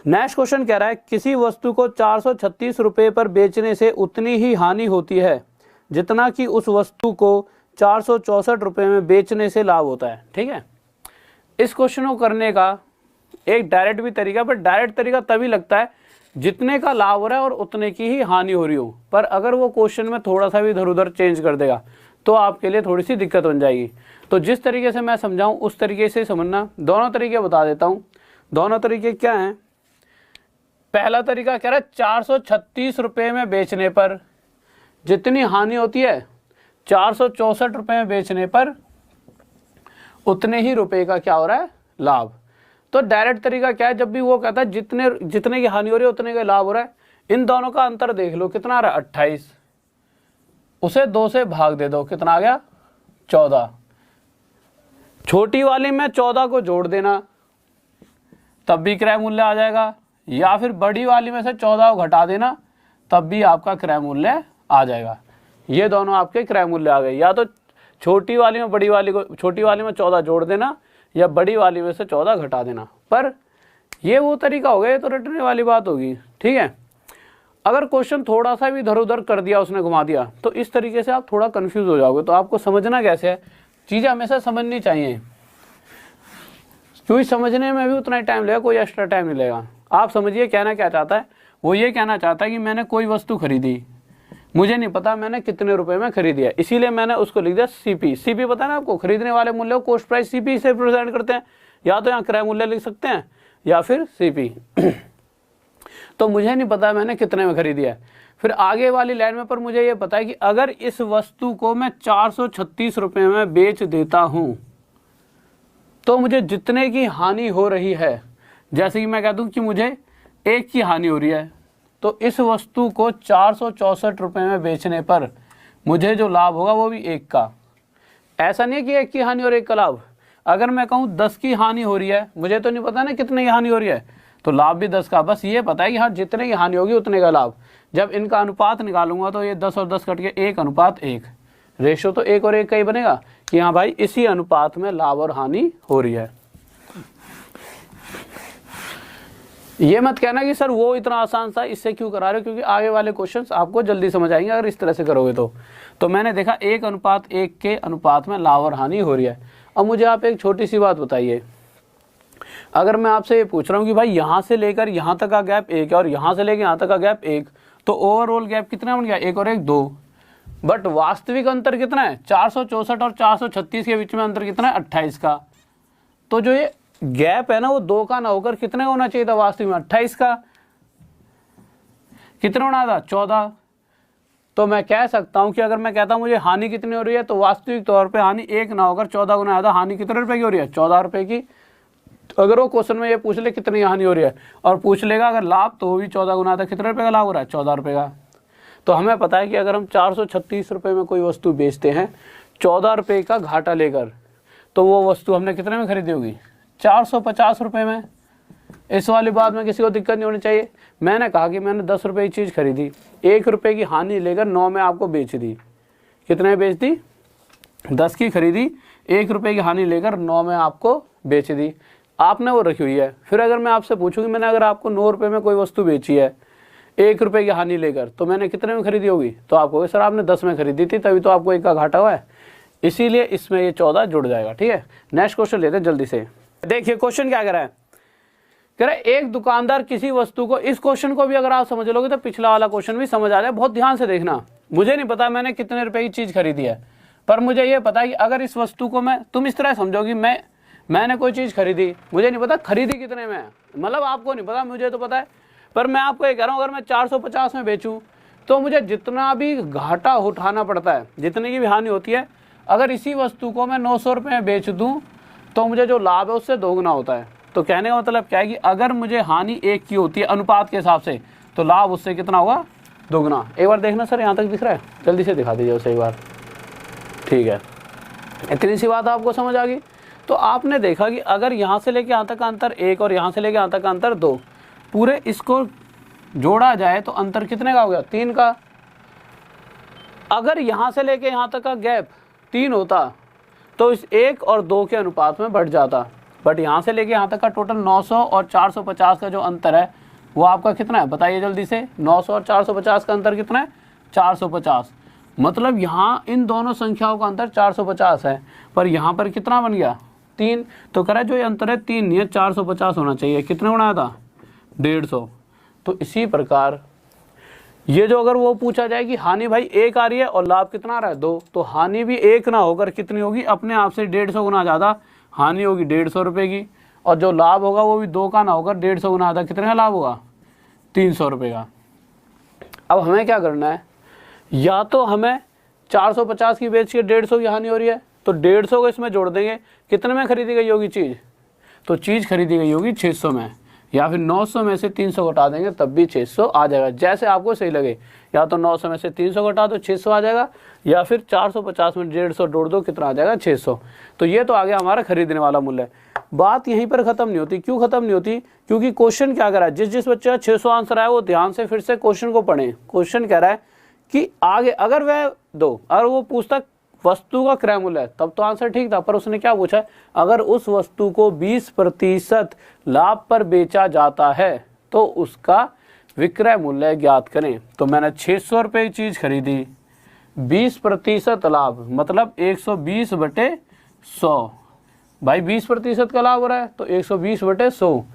Next question कह रहा है किसी वस्तु को 436 रुपये पर बेचने से उतनी ही हानि होती है जितना कि उस वस्तु को 464 रुपये में बेचने से लाभ होता है। ठीक है, इस क्वेश्चन को करने का एक डायरेक्ट भी तरीका, पर डायरेक्ट तरीका तभी लगता है जितने का लाभ हो रहा है और उतने की ही हानि हो रही हो। पर अगर वो क्वेश्चन में थोड़ा सा भी इधर उधर चेंज कर देगा तो आपके लिए थोड़ी सी दिक्कत बन जाएगी। तो जिस तरीके से मैं समझाऊं उस तरीके से समझना। दोनों तरीके बता देता हूं। दोनों तरीके क्या हैं? पहला तरीका कह रहा है 436 रुपये में बेचने पर जितनी हानि होती है 464 रुपये में बेचने पर उतने ही रुपए का क्या हो रहा है? लाभ। तो डायरेक्ट तरीका क्या है? जब भी वो कहता है जितने की हानि हो रही है उतने का लाभ हो रहा है, इन दोनों का अंतर देख लो कितना आ रहा है 28, उसे 2 से भाग दे दो, कितना आ गया 14। छोटी वाली में 14 को जोड़ देना तब भी क्रय मूल्य आ जाएगा, या फिर बड़ी वाली में से 14 को घटा देना तब भी आपका क्रय मूल्य आ जाएगा। ये दोनों आपके क्रय मूल्य आ गए। या तो छोटी वाली में 14 जोड़ देना या बड़ी वाली में से 14 घटा देना। पर ये वो तरीका हो गया, ये तो रटने वाली बात होगी। ठीक है, अगर क्वेश्चन थोड़ा सा भी इधर उधर कर दिया, उसने घुमा दिया, तो इस तरीके से आप थोड़ा कंफ्यूज हो जाओगे। तो आपको समझना कैसे है, चीज़ें हमेशा समझनी चाहिए, क्योंकि समझने में भी उतना ही टाइम लगेगा, कोई एक्स्ट्रा टाइम नहीं लगेगा। आप समझिए कहना क्या चाहता है। वो ये कहना चाहता है कि मैंने कोई वस्तु खरीदी, मुझे नहीं पता मैंने कितने रुपए में खरीदी है, इसीलिए मैंने उसको लिख दिया सीपी। सीपी पता है ना आपको, खरीदने वाले मूल्य को कॉस्ट प्राइस सीपी से प्रेजेंट करते हैं। या तो यहाँ क्रय मूल्य लिख सकते हैं या फिर सीपी। तो मुझे नहीं पता मैंने कितने में खरीदी है। फिर आगे वाली लाइन में पर मुझे ये पता है कि अगर इस वस्तु को मैं 436 रुपये में बेच देता हूँ तो मुझे जितने की हानि हो रही है, जैसे कि मैं कह दूँ कि मुझे 1 की हानि हो रही है, तो इस वस्तु को 464 रुपये में बेचने पर मुझे जो लाभ होगा वो भी 1 का। ऐसा नहीं है कि 1 की हानि और 1 का लाभ। अगर मैं कहूँ 10 की हानि हो रही है, मुझे तो नहीं पता ना कितने की हानि हो रही है, तो लाभ भी 10 का। बस ये पता है कि हाँ जितने की हानि होगी उतने का लाभ। जब इनका अनुपात निकालूंगा तो ये 10 और 10 कट के 1:1, रेशो तो 1 और 1 का ही बनेगा कि हाँ भाई इसी अनुपात में लाभ और हानि हो रही है। ये मत कहना कि सर वो इतना आसान था इससे क्यों करा रहे हो, क्योंकि आगे वाले क्वेश्चंस आपको जल्दी समझ आएंगे अगर इस तरह से करोगे तो मैंने देखा 1:1 के अनुपात में लाभ और हानि हो रही है। अब मुझे आप एक छोटी सी बात बताइए, अगर मैं आपसे ये पूछ रहा हूँ कि भाई यहाँ से लेकर यहाँ तक का गैप 1 है और यहाँ से लेकर यहाँ तक का गैप 1, तो ओवरऑल गैप कितना बन गया? 1 और 1 2। बट वास्तविक अंतर कितना है? 464 और 436 के बीच में अंतर कितना है? 28 का। तो जो ये गैप है ना वो 2 का ना होकर कितने का होना चाहिए था? वास्तविक में 28 का। कितना होना था? 14। तो मैं कह सकता हूं कि अगर मैं कहता हूं मुझे हानि कितनी हो रही है, तो वास्तविक तौर पे हानि 1 ना होकर 14 गुना ज्यादा हानि कितने रुपए की हो रही है? 14 रुपए की। अगर वो क्वेश्चन में ये पूछ ले कितनी हानि हो रही है और पूछ लेगा अगर लाभ, तो वो भी 14 गुना था। कितने रुपए का लाभ हो रहा है? 14 रुपए का। तो हमें पता है कि अगर हम 436 रुपये में कोई वस्तु बेचते हैं 14 रुपये का घाटा लेकर, तो वो वस्तु हमने कितने में खरीदी होगी? 450 रुपये में। इस वाली बात में किसी को दिक्कत नहीं होनी चाहिए। मैंने कहा कि मैंने 10 रुपये की चीज़ खरीदी, 1 रुपये की हानि लेकर 9 में आपको बेच दी। कितने में बेच दी? 10 की खरीदी, 1 रुपये की हानि लेकर 9 में आपको बेच दी। आपने वो रखी हुई है। फिर अगर मैं आपसे पूछूँ कि मैंने अगर आपको 9 रुपये में कोई वस्तु बेची है 1 रुपये की हानि लेकर, तो मैंने कितने में खरीदी होगी? तो आपको सर आपने 10 में खरीदी थी, तभी तो आपको 1 का घाटा हुआ है, इसीलिए इसमें ये 14 जुड़ जाएगा। ठीक है, नेक्स्ट क्वेश्चन लेते हैं जल्दी से। देखिए क्वेश्चन क्या कह रहा है, कह रहा है एक दुकानदार किसी वस्तु को, इस क्वेश्चन को भी अगर आप समझ लोगे तो पिछला वाला क्वेश्चन भी समझ आ जाए। बहुत ध्यान से देखना। मुझे नहीं पता मैंने कितने रुपए की चीज खरीदी है, पर मुझे ये पता है कि अगर इस वस्तु को तुम इस तरह समझोगी, मैंने कोई चीज खरीदी, मुझे नहीं पता खरीदी कितने में है, मतलब आपको नहीं पता, मुझे तो पता है, पर मैं आपको ये कह रहा हूँ अगर मैं 450 में बेचूं तो मुझे जितना भी घाटा उठाना पड़ता है, जितने की भी हानि होती है, अगर इसी वस्तु को मैं 900 रुपये में बेच दूं तो मुझे जो लाभ है उससे दोगुना होता है। तो कहने का मतलब क्या है कि अगर मुझे हानि 1 की होती है अनुपात के हिसाब से, तो लाभ उससे कितना होगा? दोगुना। एक बार देखना सर, यहाँ तक दिख रहा है? जल्दी से दिखा दीजिए उसे एक बार। ठीक है, इतनी सी बात आपको समझ आ गई। तो आपने देखा कि अगर यहाँ से लेके यहाँ तक का अंतर 1 और यहाँ से लेके यहाँ तक का अंतर 2, पूरे इसको जोड़ा जाए तो अंतर कितने का हो गया? 3 का। अगर यहाँ से लेके यहाँ तक का गैप 3 होता तो इस 1 और 2 के अनुपात में बढ़ जाता। बट यहाँ से लेके यहाँ तक का टोटल 900 और 450 का जो अंतर है वो आपका कितना है बताइए जल्दी से। 900 और 450 का अंतर कितना है 450। मतलब यहाँ इन दोनों संख्याओं का अंतर 450 है, पर यहाँ पर कितना बन गया 3। तो कह रहा है जो ये अंतर है 3 नहीं है 450 होना चाहिए। कितने गुना था 150। तो इसी प्रकार ये जो अगर वो पूछा जाए कि हानि भाई 1 आ रही है और लाभ कितना आ रहा है 2, तो हानि भी 1 ना होकर कितनी होगी अपने आप से 150 गुना ज़्यादा हानि होगी 150 रुपये की, और जो लाभ होगा वो भी 2 का ना होकर 150 गुना ज़्यादा कितने का लाभ होगा 300 रुपये का। अब हमें क्या करना है, या तो हमें 450 की बेच के 150 की हानि हो रही है तो 150 को इसमें जोड़ देंगे, कितने में खरीदी गई होगी चीज़, तो चीज़ खरीदी गई होगी 600 में, या फिर 900 में से 300 घटा देंगे तब भी 600 आ जाएगा, जैसे आपको सही लगे। या तो 900 में से 300 घटा दो 600 आ जाएगा, या फिर 450 में 150 जोड़ दो कितना आ जाएगा 600। तो ये तो आ गया हमारा खरीदने वाला मूल्य। बात यहीं पर ख़त्म नहीं होती। क्यों ख़त्म नहीं होती, क्योंकि क्वेश्चन क्या कह रहा है, जिस बच्चे का 600 आंसर आया वो ध्यान से फिर से क्वेश्चन को पढ़ें। क्वेश्चन कह रहा है कि आगे अगर अगर वो पूछता वस्तु का क्रय मूल्य तब तो आंसर ठीक था, पर उसने क्या पूछा, अगर उस वस्तु को 20% लाभ पर बेचा जाता है तो उसका विक्रय मूल्य ज्ञात करें। तो मैंने 600 रुपये की चीज़ खरीदी, 20% लाभ मतलब 120/100। भाई 20% का लाभ हो रहा है तो 120/100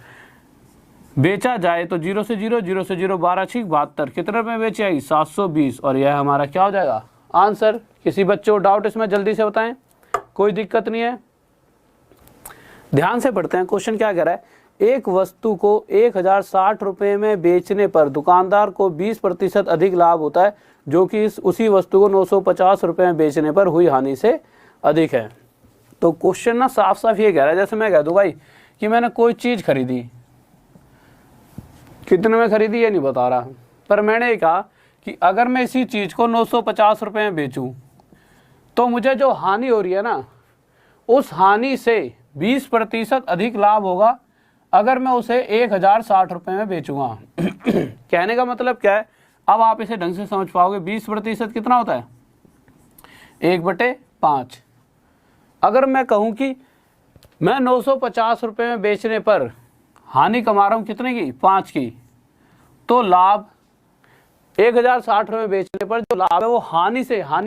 बेचा जाए तो 0 से 0 0 से 0 12 6 72 कितने रुपये बेची आएगी 720, और यह हमारा क्या हो जाएगा आंसर। किसी बच्चे को डाउट इसमें जल्दी से बताएं, कोई दिक्कत नहीं है। ध्यान से पढ़ते हैं क्वेश्चन क्या कह रहा है, एक वस्तु को 1060 रुपये में बेचने पर दुकानदार को 20% अधिक लाभ होता है, जो कि उसी वस्तु को 950 रुपये में बेचने पर हुई हानि से अधिक है। तो क्वेश्चन ना साफ साफ ये कह रहा है, जैसे मैं कह दूं भाई कि मैंने कोई चीज़ खरीदी, कितने में खरीदी ये नहीं बता रहा, पर मैंने ये कहा कि अगर मैं इसी चीज़ को 950 रुपये में बेचूं तो मुझे जो हानि हो रही है ना, उस हानि से 20% अधिक लाभ होगा अगर मैं उसे 1060 रुपये में बेचूंगा। कहने का मतलब क्या है, अब आप इसे ढंग से समझ पाओगे। 20% कितना होता है 1/5। अगर मैं कहूँ कि मैं 950 रुपये में बेचने पर हानि कमा रहा हूँ कितने की 5 की, तो लाभ 1060 रुपये बेचने पर जो लाभ है वो हानि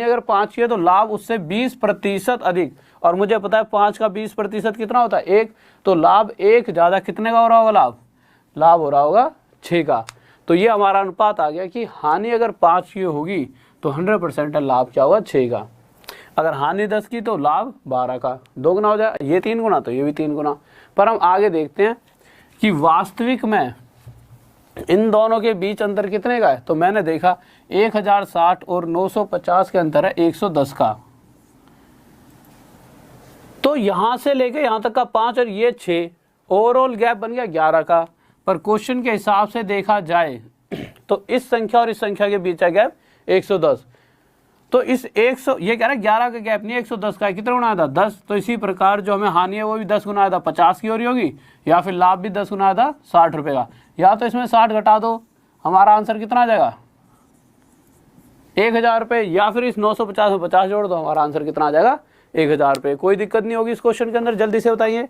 अगर 5 की है तो लाभ उससे 20% अधिक, और मुझे पता है 5 का 20% कितना होता है 1, तो लाभ 1 ज़्यादा कितने का हो रहा होगा लाभ हो रहा होगा 6 का। तो ये हमारा अनुपात आ गया कि हानि अगर 5 की होगी तो 100% लाभ क्या होगा 6 का। अगर हानि 10 की तो लाभ 12 का, 2 गुना हो जाए, ये 3 गुना तो ये भी 3 गुना। पर हम आगे देखते हैं कि वास्तविक में इन दोनों के बीच अंतर कितने का है, तो मैंने देखा 1060 और 950 के अंतर है 110 का। तो यहां से लेके यहां तक का 5 और ये 6, ओवरऑल गैप बन गया 11 का। पर क्वेश्चन के हिसाब से देखा जाए तो इस संख्या और इस संख्या के बीच है गैप 110। तो इस 100 ये कह रहा है 11 का गैप नहीं 110 का है, कितना गुना आया था 10। तो इसी प्रकार जो हमें हानि है वो भी 10 गुना आया था 50 की हो रही होगी, या फिर लाभ भी 10 गुना आया था 60 रुपये का। या तो इसमें 60 घटा दो, हमारा आंसर कितना आ जाएगा 1000 रुपये, या फिर इस 950 में 50 जोड़ दो, हमारा आंसर कितना आ जाएगा 1000 रुपये। कोई दिक्कत नहीं होगी इस क्वेश्चन के अंदर। जल्दी से बताइए,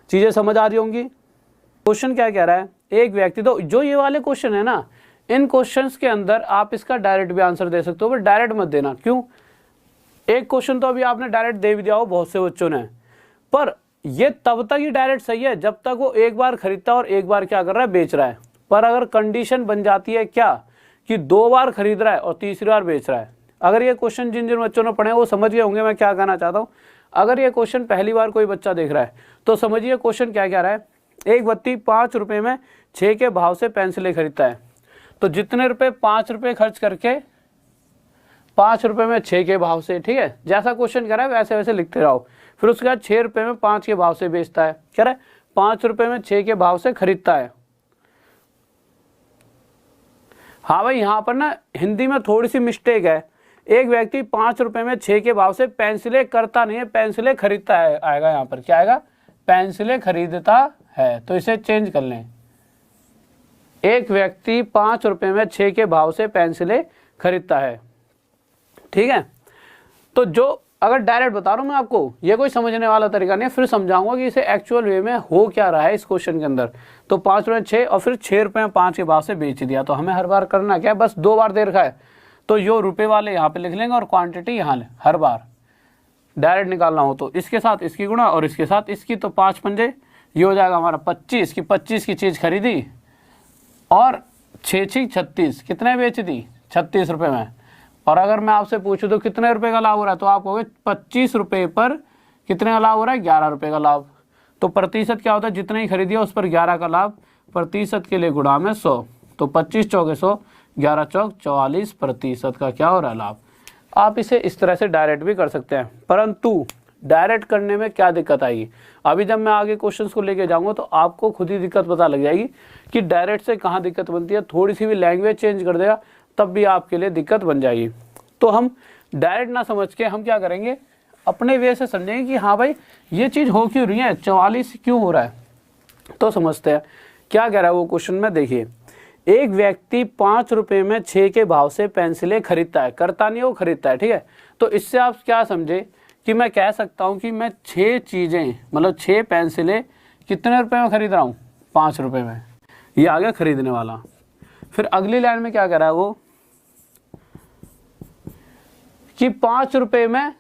चीज़ें समझ आ रही होंगी। क्वेश्चन क्या कह रहा है, एक व्यक्ति, तो जो ये वाले क्वेश्चन है ना, इन क्वेश्चंस के अंदर आप इसका डायरेक्ट भी आंसर दे सकते हो, पर डायरेक्ट मत देना। क्यों, एक क्वेश्चन तो अभी आपने डायरेक्ट दे भी दिया हो बहुत से बच्चों ने, पर ये तब तक ही डायरेक्ट सही है जब तक वो एक बार खरीदता है और एक बार क्या कर रहा है बेच रहा है। पर अगर कंडीशन बन जाती है क्या कि 2 बार खरीद रहा है और तीसरी बार बेच रहा है, अगर ये क्वेश्चन जिन जिन बच्चों ने पढ़े वो समझ गए होंगे मैं क्या कहना चाहता हूँ। अगर ये क्वेश्चन पहली बार कोई बच्चा देख रहा है तो समझिए क्वेश्चन क्या कह रहा है, एक व्यक्ति 5 रुपये में 6 के भाव से पेंसिलें खरीदता है, तो जितने रुपए 5 रुपये खर्च करके 5 रुपये में 6 के भाव से, ठीक है, जैसा क्वेश्चन कह रहा है वैसे वैसे लिखते रहो। फिर उसके बाद 6 रुपये में 5 के भाव से बेचता है, कह रहा है 5 रुपये में 6 के भाव से खरीदता है। हाँ भाई, यहाँ पर ना हिंदी में थोड़ी सी मिस्टेक है। एक व्यक्ति 5 रुपये में 6 के भाव से पेंसिलें करता नहीं है, पेंसिलें खरीदता है आएगा। यहाँ पर क्या आएगा, पेंसिलें खरीदता है, तो इसे चेंज कर लें। एक व्यक्ति 5 रुपये में 6 के भाव से पेंसिलें खरीदता है, ठीक है। तो जो अगर डायरेक्ट बता रहा हूँ मैं आपको, ये कोई समझने वाला तरीका नहीं है, फिर समझाऊंगा कि इसे एक्चुअल वे में हो क्या रहा है इस क्वेश्चन के अंदर। तो 5 रुपये 6 और फिर 6 रुपये में 5 के भाव से बेच दिया। तो हमें हर बार करना क्या है, बस 2 बार दे रखा है तो यो रुपए वाले यहाँ पे लिख लेंगे और क्वांटिटी यहाँ ले। हर बार डायरेक्ट निकालना हो तो इसके साथ इसकी गुणा और इसके साथ इसकी, तो 5 पंजे ये हो जाएगा हमारा 25 की 25 की चीज़ खरीदी और 6 6 36 कितने बेच दी 36 रुपये में। और अगर मैं आपसे पूछूं तो कितने रुपए का लाभ हो रहा है, तो आप कहोगे 25 रुपये पर कितने का लाभ हो रहा है, 11 रुपये का लाभ। तो प्रतिशत क्या होता है, जितने ही खरीदिया उस पर 11 का लाभ, प्रतिशत के लिए गुणा में 100, तो 25 चौके 100, 11 चौक 44% का क्या हो रहा है लाभ। आप इसे इस तरह से डायरेक्ट भी कर सकते हैं, परंतु डायरेक्ट करने में क्या दिक्कत आएगी, अभी जब मैं आगे क्वेश्चंस को लेके जाऊंगा तो आपको खुद ही दिक्कत पता लग जाएगी कि डायरेक्ट से कहाँ दिक्कत बनती है। थोड़ी सी भी लैंग्वेज चेंज कर देगा तब भी आपके लिए दिक्कत बन जाएगी। तो हम डायरेक्ट ना समझ के हम क्या करेंगे, अपने वे से समझेंगे कि हाँ भाई ये चीज़ हो क्यों रही है, 44 क्यों हो रहा है। तो समझते हैं क्या कह रहा है वो क्वेश्चन में। देखिए, एक व्यक्ति 5 रुपये में 6 के भाव से पेंसिलें खरीदता है, करता नहीं वो खरीदता है, ठीक है। तो इससे आप क्या समझे कि मैं कह सकता हूँ कि मैं 6 चीज़ें मतलब 6 पेंसिलें कितने रुपए में खरीद रहा हूँ, 5 रुपये में। ये आ गया खरीदने वाला। फिर अगली लाइन में क्या कह रहा है वो कि 5 रुपये में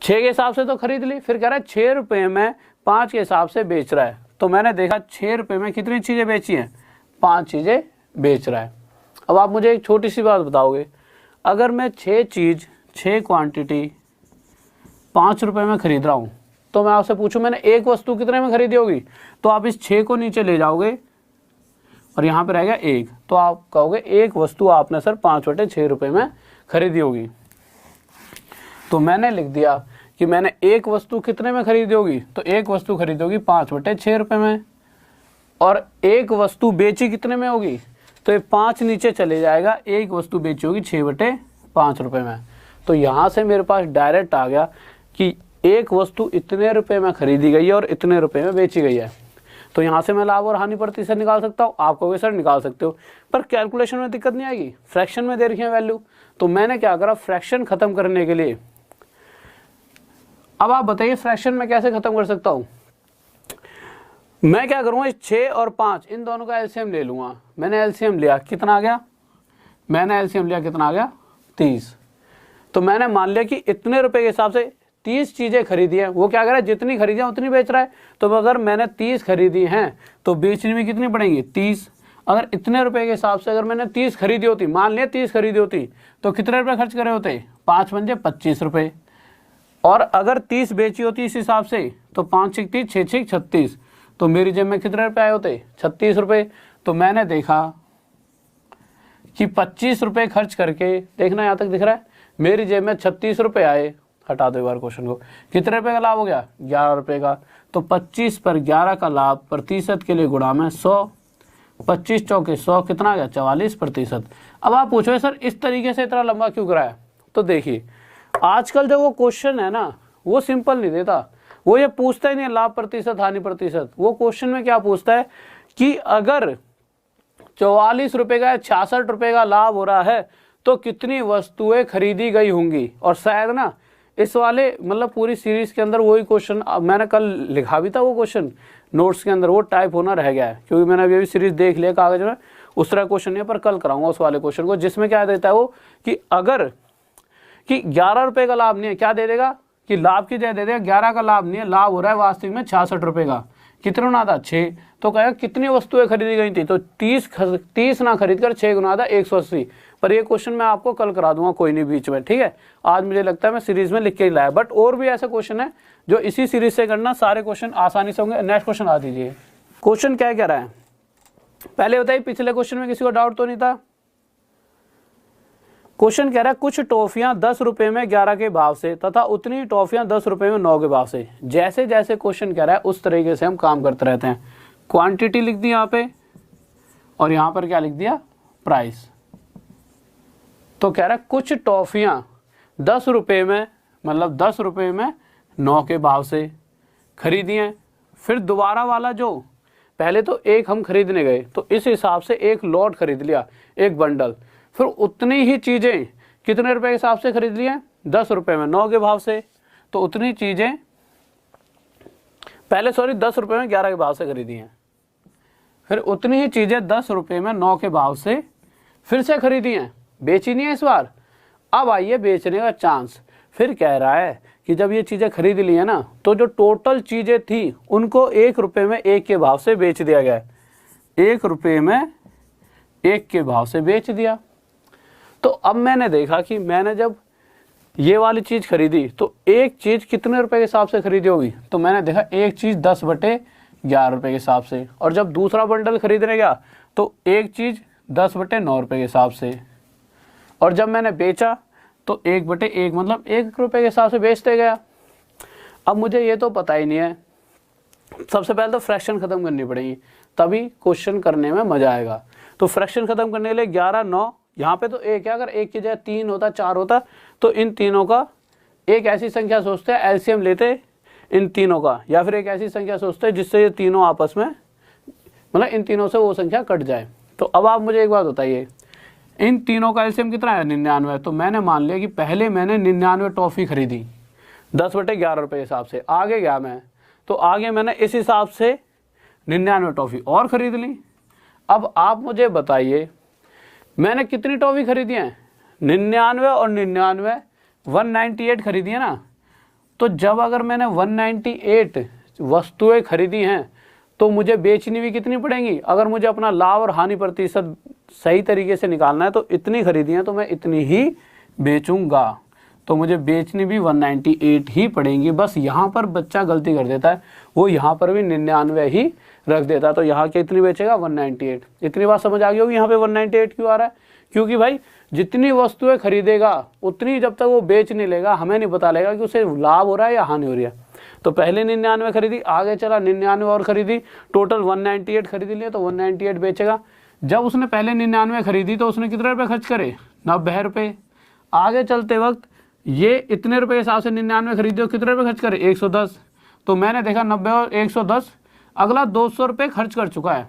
6 के हिसाब से तो खरीद ली, फिर कह रहा है 6 रुपये में 5 के हिसाब से बेच रहा है। तो मैंने देखा 6 रुपये में कितनी चीज़ें बेची हैं, 5 चीज़ें बेच रहा है। अब आप मुझे एक छोटी सी बात बताओगे, अगर मैं 6 क्वांटिटी 5 रुपये में खरीद रहा हूँ तो मैं आपसे पूछूं मैंने एक वस्तु कितने में खरीदी होगी, तो आप इस 6 को नीचे ले जाओगे और यहाँ पे रहेगा 1, तो आप कहोगे एक वस्तु आपने सर 5/6 रुपये में खरीदी होगी। तो मैंने लिख दिया कि मैंने एक वस्तु कितने में खरीदी होगी, तो एक वस्तु खरीदी होगी 5/6 रुपये में, और एक वस्तु बेची कितने में होगी, तो ये 5 नीचे चले जाएगा, एक वस्तु बेची होगी 6/5 रुपये में। तो यहाँ से मेरे पास डायरेक्ट आ गया कि एक वस्तु इतने रुपए में खरीदी गई है और इतने रुपए में बेची गई है। तो यहाँ से मैं लाभ और हानि प्रतिशत निकाल सकता हूँ। आप कहोगे सर निकाल सकते हो, पर कैलकुलेशन में दिक्कत नहीं आएगी, फ्रैक्शन में दे रखी है वैल्यू। तो मैंने क्या करा, फ्रैक्शन खत्म करने के लिए, अब आप बताइए फ्रैक्शन में कैसे खत्म कर सकता हूँ। मैं क्या करूँगा, इस 6 और 5 इन दोनों का एलसीएम ले लूँगा। मैंने एलसीएम लिया, कितना आ गया, मैंने एलसीएम लिया कितना आ गया 30। तो मैंने मान लिया कि इतने रुपए के हिसाब से 30 चीज़ें खरीदी हैं। वो क्या कर रहा है, जितनी खरीदी है उतनी बेच रहा है। तो अगर मैंने 30 खरीदी हैं तो बेचने में कितनी पड़ेंगी 30। अगर इतने रुपए के हिसाब से अगर मैंने 30 खरीदी होती, मान लिया 30 खरीदी होती, तो कितने रुपए खर्च करे होते, 5 पंजे 25 रुपये। और अगर 30 बेची होती इस हिसाब से तो 5 6 30 6 6 36, तो मेरी जेब में कितने रुपए आए होते 36 रुपये। तो मैंने देखा कि 25 रुपये खर्च करके, देखना यहाँ तक दिख रहा है, मेरी जेब में 36 रुपये आए। हटा दो एक बार क्वेश्चन को, कितने रुपए का लाभ हो गया 11 रुपये का। तो 25 पर 11 का लाभ प्रतिशत के लिए गुणा में 100, 25 चौके 100 कितना आ गया 44%। अब आप पूछो सर इस तरीके से इतना लंबा क्यों कराया, तो देखिए आजकल जो वो क्वेश्चन है ना वो सिंपल नहीं देता, वो ये पूछता ही नहीं लाभ प्रतिशत हानि प्रतिशत। वो क्वेश्चन में क्या पूछता है कि अगर 44 रुपये का 66 रुपये का लाभ हो रहा है तो कितनी वस्तुएं खरीदी गई होंगी। और शायद ना इस वाले मतलब पूरी सीरीज के अंदर वही क्वेश्चन मैंने कल लिखा भी था, वो क्वेश्चन नोट्स के अंदर वो टाइप होना रह गया है, क्योंकि मैंने अभी सीरीज देख लिया कागज में। उस तरह क्वेश्चन नहीं, पर कल कराऊंगा उस वाले क्वेश्चन को, जिसमें क्या देता है वो कि अगर कि 11 रुपये का लाभ नहीं है, क्या दे देगा कि लाभ की जगह दे देगा 11 का लाभ नहीं है, लाभ हो रहा है वास्तविक में 66 रुपये का। कितना गुना था 6, तो कहेगा कितनी वस्तुएं खरीदी गई थी, तो 30 ना खरीद कर 6 गुना था 180। पर ये क्वेश्चन मैं आपको कल करा दूंगा, कोई नहीं बीच में, ठीक है। आज मुझे लगता है मैं सीरीज में लिख के ही लाया, बट और भी ऐसे क्वेश्चन है जो इसी सीरीज से करना, सारे क्वेश्चन आसानी से होंगे। नेक्स्ट क्वेश्चन आ दीजिए। क्वेश्चन क्या कह रहा है पहले बताइए, पिछले क्वेश्चन में किसी को डाउट तो नहीं था। क्वेश्चन कह रहा है कुछ टॉफियां 10 रुपए में 11 के भाव से तथा उतनी टॉफियां 10 रुपए में 9 के भाव से। जैसे जैसे क्वेश्चन कह रहा है उस तरीके से हम काम करते रहते हैं। क्वांटिटी लिख दी यहाँ पे और यहाँ पर क्या लिख दिया प्राइस। तो कह रहा है कुछ टॉफियां 10 रुपए में मतलब 10 रुपए में 9 के भाव से खरीदी हैं। फिर दोबारा वाला जो पहले तो एक हम खरीदने गए तो इस हिसाब से एक लॉट खरीद लिया, एक बंडल। फिर उतनी ही चीज़ें कितने रुपए के हिसाब से खरीद ली हैं 10 रुपये में 9 के भाव से, तो उतनी चीज़ें पहले 10 रुपये में 11 के भाव से खरीदी हैं, फिर उतनी ही चीज़ें 10 रुपये में 9 के भाव से फिर से खरीदी हैं, बेची नहीं है इस बार। अब आइए बेचने का चांस। फिर कह रहा है कि जब ये चीज़ें खरीद ली है ना, तो जो टोटल चीज़ें थी उनको 1 रुपये में 1 के भाव से बेच दिया गया है, 1 रुपये में 1 के भाव से बेच दिया। तो अब मैंने देखा कि मैंने जब ये वाली चीज़ खरीदी तो एक चीज़ कितने रुपए के हिसाब से खरीदी होगी, तो मैंने देखा एक चीज़ 10/11 रुपये के हिसाब से, और जब दूसरा बंडल खरीदने गया तो एक चीज़ 10/9 रुपये के हिसाब से, और जब मैंने बेचा तो 1/1 मतलब 1 रुपये के हिसाब से बेचते गया। अब मुझे ये तो पता ही नहीं है, सबसे पहले तो फ्रैक्शन ख़त्म करनी पड़ेगी, तभी क्वेश्चन करने में मज़ा आएगा। तो फ्रैक्शन ख़त्म करने के लिए 11, 9, यहाँ पे तो 1 है, अगर 1 की जगह 3 होता, 4 होता, तो इन तीनों का एक ऐसी संख्या सोचते हैं, एलसीएम लेते इन तीनों का, या फिर एक ऐसी संख्या सोचते हैं जिससे ये तीनों आपस में, मतलब इन तीनों से वो संख्या कट जाए। तो अब आप मुझे एक बात बताइए, इन तीनों का एलसीएम कितना है? 99। तो मैंने मान लिया कि पहले मैंने 99 टॉफ़ी खरीदी 10/11 रुपये के हिसाब से। आगे गया मैं, तो आगे मैंने इस हिसाब से 99 टॉफ़ी और ख़रीद ली। अब आप मुझे बताइए मैंने कितनी टॉफ़ी खरीदी हैं? 99 और 99, 198 खरीदी है ना। तो जब अगर मैंने 198 वस्तुएं खरीदी हैं तो मुझे बेचनी भी कितनी पड़ेंगी? अगर मुझे अपना लाभ और हानि प्रतिशत सही तरीके से निकालना है तो इतनी खरीदी है तो मैं इतनी ही बेचूंगा, तो मुझे बेचनी भी 198 ही पड़ेंगी। बस यहाँ पर बच्चा गलती कर देता है, वो यहाँ पर भी 99 ही रख देता है, तो यहाँ के इतनी बेचेगा 198। इतनी बात समझ आ गई होगी यहाँ पे 198 क्यों आ रहा है? क्योंकि भाई जितनी वस्तुएं खरीदेगा उतनी जब तक वो बेच नहीं लेगा हमें नहीं पता लगेगा कि उसे लाभ हो रहा है या हानि हो रही है। तो पहले 99 खरीदी, आगे चला 99 और खरीदी, टोटल 198 खरीदी लिए, तो 198 बेचेगा। जब उसने पहले 99 खरीदी तो उसने कितने रुपये खर्च करे? 90 रुपये। आगे चलते वक्त ये इतने रुपये के हिसाब से 99 खरीदे, कितने रुपये खर्च करे? 110। तो मैंने देखा 90 और 110, अगला 200 रुपये खर्च कर चुका है।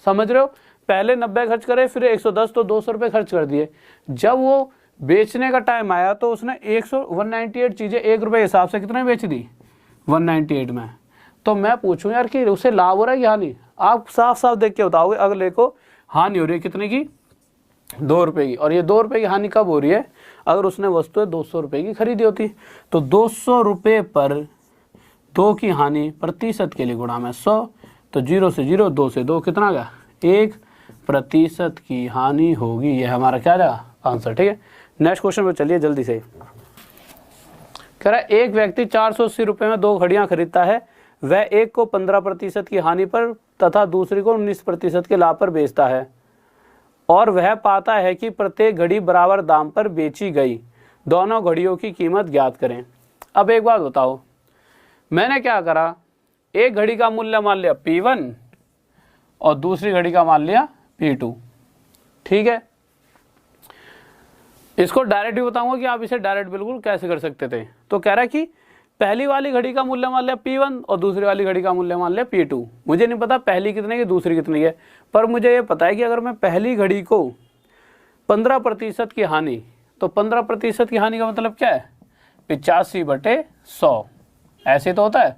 समझ रहे हो? पहले 90 खर्च करे, फिर 110, तो 200 रुपये खर्च कर दिए। जब वो बेचने का टाइम आया तो उसने 198 चीज़ें 1 रुपये के हिसाब से कितने बेच दी? 198 में। तो मैं पूछूं यार कि उसे लाभ हो रहा है कि हानि? आप साफ साफ देख के बताओगे अगले को हानि हो रही है कितने की? 2 रुपये की। और ये 2 रुपये की हानि कब हो रही है? अगर उसने वस्तुएं 200 रुपये की खरीदी होती। तो 200 रुपये पर 2 की हानि प्रतिशत के लिए गुणा में 100, तो 0 से 0, 2 से 2 कितना गया? 1% की हानि होगी। ये हमारा क्या रहा? आंसर। ठीक है, नेक्स्ट क्वेश्चन पे चलिए जल्दी से। कह रहा है एक व्यक्ति 480 रुपये में 2 घड़ियां खरीदता है, वह एक को 15% की हानि पर तथा दूसरी को 19% के लाभ पर बेचता है, और वह पाता है कि प्रत्येक घड़ी बराबर दाम पर बेची गई। दोनों घड़ियों की कीमत ज्ञात करें। अब एक बात बताओ, मैंने क्या करा, एक घड़ी का मूल्य मान लिया P1 और दूसरी घड़ी का मान लिया P2। ठीक है, इसको डायरेक्ट भी बताऊंगा कि आप इसे डायरेक्ट बिल्कुल कैसे कर सकते थे। तो कह रहा है कि पहली वाली घड़ी का मूल्य मान लिया P1 और दूसरी वाली घड़ी का मूल्य मान लिया P2। मुझे नहीं पता पहली कितने की दूसरी कितनी है, पर मुझे ये पता है कि अगर मैं पहली घड़ी को 15% की हानि, तो 15% की हानि का मतलब क्या है? 85/100। ऐसे तो होता है।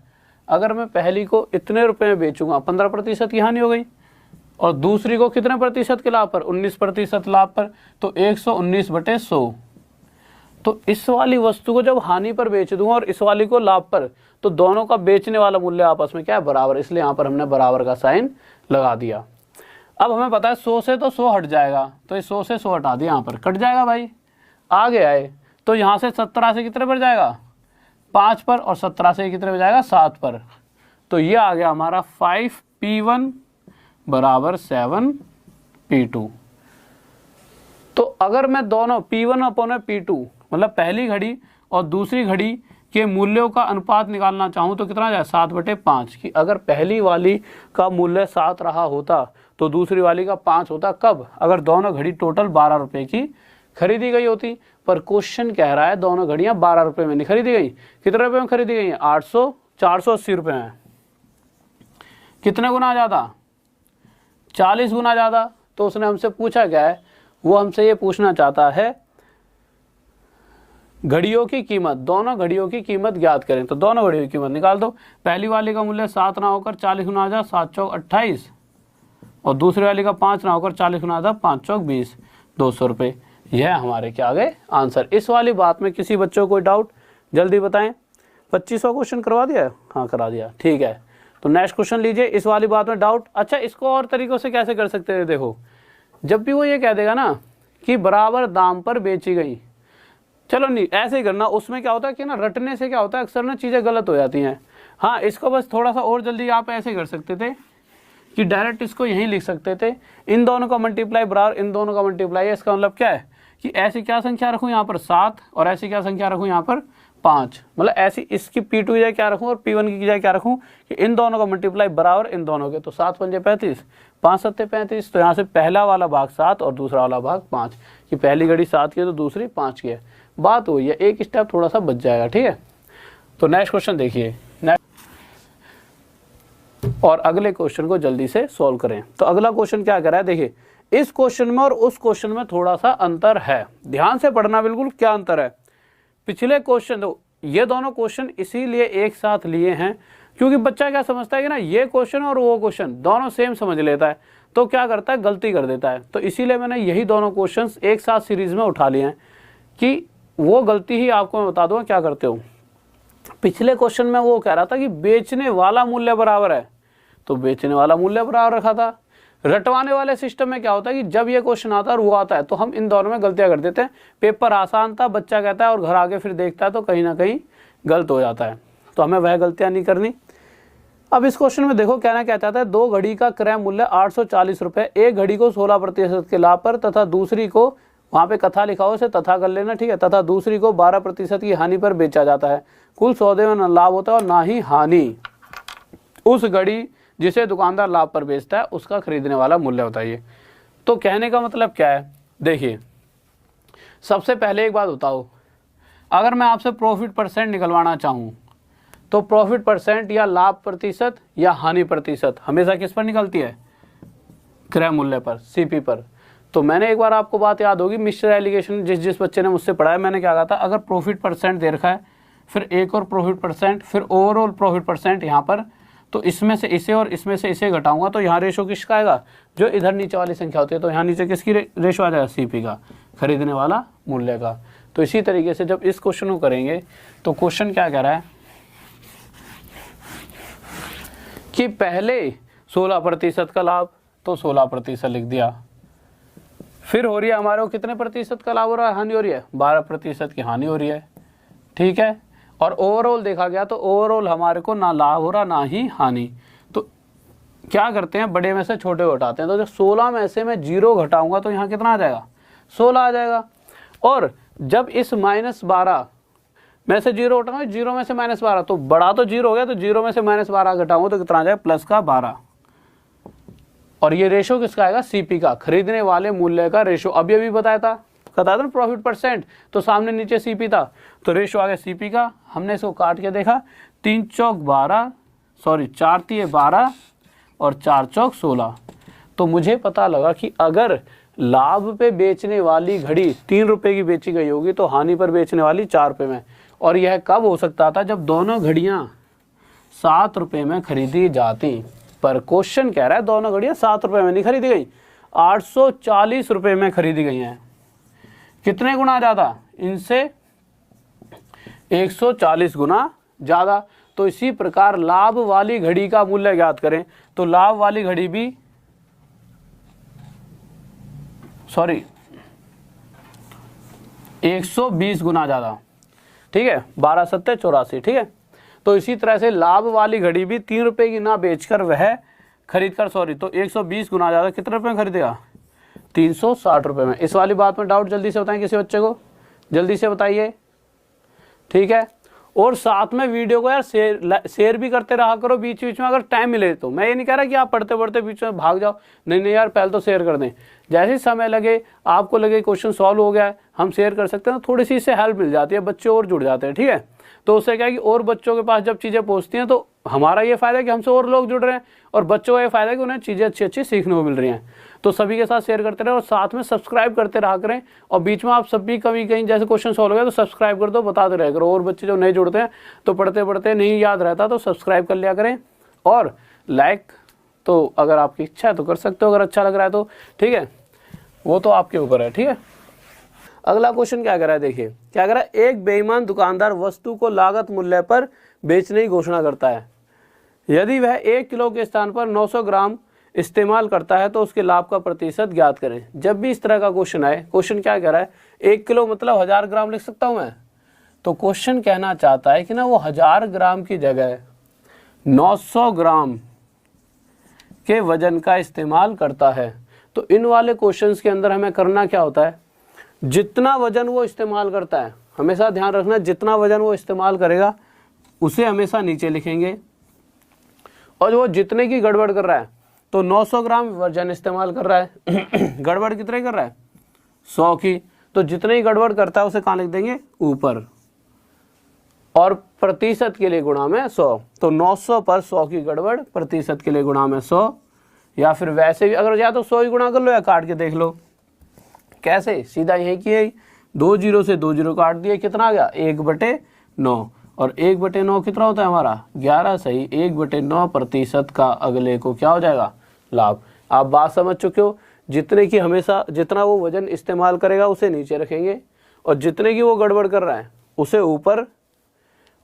अगर मैं पहली को इतने रुपए में बेचूंगा, 15% की हानि हो गई, और दूसरी को कितने प्रतिशत के लाभ पर? 19% लाभ पर, तो 119/100। तो इस वाली वस्तु को जब हानि पर बेच दूंगा और इस वाली को लाभ पर, तो दोनों का बेचने वाला मूल्य आपस में क्या है? बराबर। इसलिए यहाँ पर हमने बराबर का साइन लगा दिया। अब हमें पता है 100 से तो 100 हट जाएगा, तो ये 100 से 100 हटा दिया, यहाँ पर कट जाएगा भाई। आगे आए तो यहाँ से 17 से कितने पर जाएगा? 5 पर, और 17 से कितने पर जाएगा? 7 पर। तो ये आ गया हमारा 5P1 बराबर 7P2। तो अगर मैं दोनों P1/P2 मतलब पहली घड़ी और दूसरी घड़ी के मूल्यों का अनुपात निकालना चाहूँ तो कितना जाए? 7/5। कि अगर पहली वाली का मूल्य 7 रहा होता तो दूसरी वाली का 5 होता। कब? अगर दोनों घड़ी टोटल 12 रुपये की खरीदी गई होती। पर क्वेश्चन कह रहा है दोनों घड़ियाँ 12 रुपये में नहीं खरीदी गई। कितने रुपये में खरीदी गई? 480 रुपये में। कितने गुना ज़्यादा? 40 गुना ज़्यादा। तो उसने हमसे पूछा क्या है? वो हमसे ये पूछना चाहता है घड़ियों की कीमत, दोनों घड़ियों की कीमत ज्ञात करें। तो दोनों घड़ियों की कीमत निकाल दो। पहली वाली का मूल्य 7 ना होकर 40 गुना आ जा 7 चौक 28, और दूसरी वाली का 5 ना होकर 40 गुना आ जा 5 चौक 20, 200 रुपये। यह हमारे क्या आ गए आंसर। इस वाली बात में किसी बच्चों को कोई डाउट जल्दी बताएं। 2500 क्वेश्चन करवा दिया? हाँ करा दिया, ठीक है। तो नेक्स्ट क्वेश्चन लीजिए, इस वाली बात में डाउट। अच्छा, इसको और तरीकों से कैसे कर सकते हैं, देखो जब भी वो ये कह देगा ना कि बराबर दाम पर बेची गई, चलो नहीं ऐसे ही करना, उसमें क्या होता है कि ना रटने से क्या होता है अक्सर ना चीज़ें गलत हो जाती हैं। हाँ, इसको बस थोड़ा सा और जल्दी आप ऐसे कर सकते थे कि डायरेक्ट इसको यहीं लिख सकते थे, इन दोनों का मल्टीप्लाई बराबर इन दोनों का मल्टीप्लाई है। इसका मतलब क्या है कि ऐसी क्या संख्या रखूँ यहाँ पर 7 और ऐसी क्या संख्या रखूँ यहाँ पर 5, मतलब ऐसी इसकी P2 की जगह क्या रखूँ और P1 की जगह क्या रखूँ कि इन दोनों का मल्टीप्लाई बराबर इन दोनों के। तो 7 पंजे 35, 5 सत्ते 35, तो यहाँ से पहला वाला भाग 7 और दूसरा वाला भाग 5, कि पहली घड़ी 7 की है तो दूसरी 5 की है। बात हुई है, एक स्टेप थोड़ा सा बच जाएगा, ठीक है। तो नेक्स्ट क्वेश्चन देखिए, और अगले क्वेश्चन को जल्दी से सॉल्व करें। तो अगला क्वेश्चन क्या कर रहा है, देखिए इस क्वेश्चन में और उस क्वेश्चन में थोड़ा सा अंतर है, ध्यान से पढ़ना बिल्कुल। क्या अंतर है, पिछले क्वेश्चन तो ये दोनों क्वेश्चन इसीलिए एक साथ लिए हैं क्योंकि बच्चा क्या समझता है कि ना ये क्वेश्चन और वो क्वेश्चन दोनों सेम समझ लेता है, तो क्या करता है गलती कर देता है। तो इसीलिए मैंने यही दोनों क्वेश्चंस एक साथ सीरीज में उठा लिए हैं कि वो गलती ही आपको मैं बता दूंगा क्या करते हो। पिछले क्वेश्चन में वो कह रहा था कि बेचने वाला मूल्य बराबर है, तो बेचने वाला मूल्य बराबर रखा था। रटवाने वाले सिस्टम में क्या होता है कि जब ये क्वेश्चन आता है और वो आता है तो हम इन दोनों में गलतियां कर देते हैं। पेपर आसान था, बच्चा कहता है, और घर आके फिर देखता है तो कहीं ना कहीं गलत हो जाता है, तो हमें वह गलतियां नहीं करनी। अब इस क्वेश्चन में देखो कहना क्या चाहता है, 2 घड़ी का क्रय मूल्य 840 रुपये, एक घड़ी को 16% के लाभ पर तथा दूसरी को, वहाँ पे कथा लिखा हो उसे तथा कर लेना, ठीक है, तथा दूसरी को 12% की हानि पर बेचा जाता है। कुल सौदे में न लाभ होता है और ना ही हानि। उस घड़ी जिसे दुकानदार लाभ पर बेचता है उसका खरीदने वाला मूल्य बताइए। तो कहने का मतलब क्या है, देखिए सबसे पहले एक बात बताओ, अगर मैं आपसे प्रॉफिट परसेंट निकलवाना चाहूँ तो प्रॉफिट परसेंट या लाभ प्रतिशत या हानि प्रतिशत हमेशा किस पर निकलती है, क्रय मूल्य पर, सीपी पर। तो मैंने एक बार आपको बात याद होगी, मिस्टर एलिगेशन जिस बच्चे ने मुझसे पढ़ा है, मैंने क्या कहा था, अगर प्रॉफिट परसेंट दे रखा है फिर एक और प्रॉफिट परसेंट फिर ओवरऑल प्रॉफिट परसेंट यहाँ पर, तो इसमें से इसे और इसमें से इसे घटाऊंगा तो यहाँ रेशो किसका आएगा, जो इधर नीचे वाली संख्या होती है, तो यहाँ नीचे किसकी रेशो आ जाएगा, सीपी का, खरीदने वाला मूल्य का। तो इसी तरीके से जब इस क्वेश्चन को करेंगे तो क्वेश्चन क्या कह रहा है कि पहले 16% का लाभ, तो 16% लिख दिया, फिर हो रही है हमारे को कितने प्रतिशत का लाभ हो रहा है, हानि हो रही है, 12% की हानि हो रही है, ठीक है। और ओवरऑल देखा गया तो ओवरऑल हमारे को ना लाभ हो रहा ना ही हानि। तो क्या करते हैं, बड़े में से छोटे को घटाते हैं। तो जब 16 में से मैं 0 घटाऊंगा तो यहाँ कितना आ जाएगा, 16 आ जाएगा। और जब इस -12 में से 0 घटाऊंगा, 0 में से -12, तो बड़ा तो 0 हो गया, तो 0 में से -12 घटाऊंगा तो कितना आ जाएगा, प्लस का 12। और ये रेशो किसका आएगा, सीपी का, खरीदने वाले मूल्य का रेशो। अभी अभी बताया था ना प्रॉफिट परसेंट, तो सामने नीचे सीपी था, तो रेशो आ गया सीपी का। हमने इसको काट के देखा, 3 चौक 12, सॉरी 4 तिये 12 और 4 चौक 16। तो मुझे पता लगा कि अगर लाभ पे बेचने वाली घड़ी 3 रुपए की बेची गई होगी तो हानि पर बेचने वाली 4 रुपए में। और यह कब हो सकता था, जब दोनों घड़ियां 7 रुपए में खरीदी जाती। पर क्वेश्चन कह रहा है दोनों घड़ियां 7 रुपए में नहीं खरीदी गई, 840 रुपए में खरीदी गई हैं। कितने गुना ज़्यादा, इनसे 140 गुना ज़्यादा। तो इसी प्रकार लाभ वाली घड़ी का मूल्य ज्ञात करें, तो लाभ वाली घड़ी भी 120 गुना ज़्यादा, ठीक है, 12 सत्ते 84, ठीक है। तो इसी तरह से लाभ वाली घड़ी भी 3 रुपए की ना बेचकर वह खरीदकर, तो 120 गुना ज़्यादा कितने रुपए में खरीदेगा, 360 रुपए में। इस वाली बात में डाउट जल्दी से बताएं किसी बच्चे को, जल्दी से बताइए, ठीक है। और साथ में वीडियो को यार शेयर भी करते रहा करो बीच बीच में, अगर टाइम मिले तो। मैं ये नहीं कह रहा कि आप पढ़ते पढ़ते बीच में भाग जाओ, नहीं यार, पहले तो शेयर कर दें। जैसे ही समय लगे, आपको लगे क्वेश्चन सॉल्व हो गया है, हम शेयर कर सकते हैं, थोड़ी सी इससे हेल्प मिल जाती है, बच्चे और जुड़ जाते हैं, ठीक है। तो उससे क्या है कि और बच्चों के पास जब चीज़ें पहुँचती हैं तो हमारा ये फ़ायदा है कि हमसे और लोग जुड़ रहे हैं, और बच्चों का ये फ़ायदा है कि उन्हें चीज़ें अच्छी अच्छी सीखने को मिल रही हैं। तो सभी के साथ शेयर करते रहे और साथ में सब्सक्राइब करते रहा करें। और बीच में आप सभी कभी कहीं जैसे क्वेश्चन सॉल्व हो गया तो सब्सक्राइब कर दो, बताते रहे करो। और बच्चे जो नहीं जुड़ते हैं तो पढ़ते पढ़ते नहीं याद रहता तो सब्सक्राइब कर लिया करें। और लाइक तो अगर आपकी इच्छा है तो कर सकते हो, अगर अच्छा लग रहा है तो, ठीक है, वो तो आपके ऊपर है, ठीक है। अगला क्वेश्चन क्या कर रहा है, देखिए क्या कर रहा है। एक बेईमान दुकानदार वस्तु को लागत मूल्य पर बेचने की घोषणा करता है। यदि वह 1 किलो के स्थान पर 900 ग्राम इस्तेमाल करता है तो उसके लाभ का प्रतिशत ज्ञात करें। जब भी इस तरह का क्वेश्चन आए, क्वेश्चन क्या कह रहा है, 1 किलो मतलब 1000 ग्राम लिख सकता हूं मैं। तो क्वेश्चन कहना चाहता है कि ना वो 1000 ग्राम की जगह 900 ग्राम के वजन का इस्तेमाल करता है। तो इन वाले क्वेश्चंस के अंदर हमें करना क्या होता है, जितना वजन वो इस्तेमाल करता है, हमेशा ध्यान रखना जितना वजन वो इस्तेमाल करेगा उसे हमेशा नीचे लिखेंगे। और वो जितने की गड़बड़ कर रहा है, तो 900 ग्राम वजन इस्तेमाल कर रहा है गड़बड़ कितने कर रहा है, 100 की। तो जितने ही गड़बड़ करता है उसे कहाँ लिख देंगे, ऊपर। और प्रतिशत के लिए गुणा में 100, तो 900 पर 100 की गड़बड़, प्रतिशत के लिए गुणा में 100। या फिर वैसे भी अगर या तो 100 ही गुणा कर लो या काट के देख लो। कैसे, सीधा यही किए, 2 जीरो से 2 जीरो काट दिए, कितना आ गया 1/9। और 1/9 कितना होता है हमारा 11, सही। 1/9 प्रतिशत का अगले को क्या हो जाएगा, लाभ। आप बात समझ चुके हो, जितने की हमेशा जितना वो वजन इस्तेमाल करेगा उसे नीचे रखेंगे और जितने की वो गड़बड़ कर रहा है उसे ऊपर,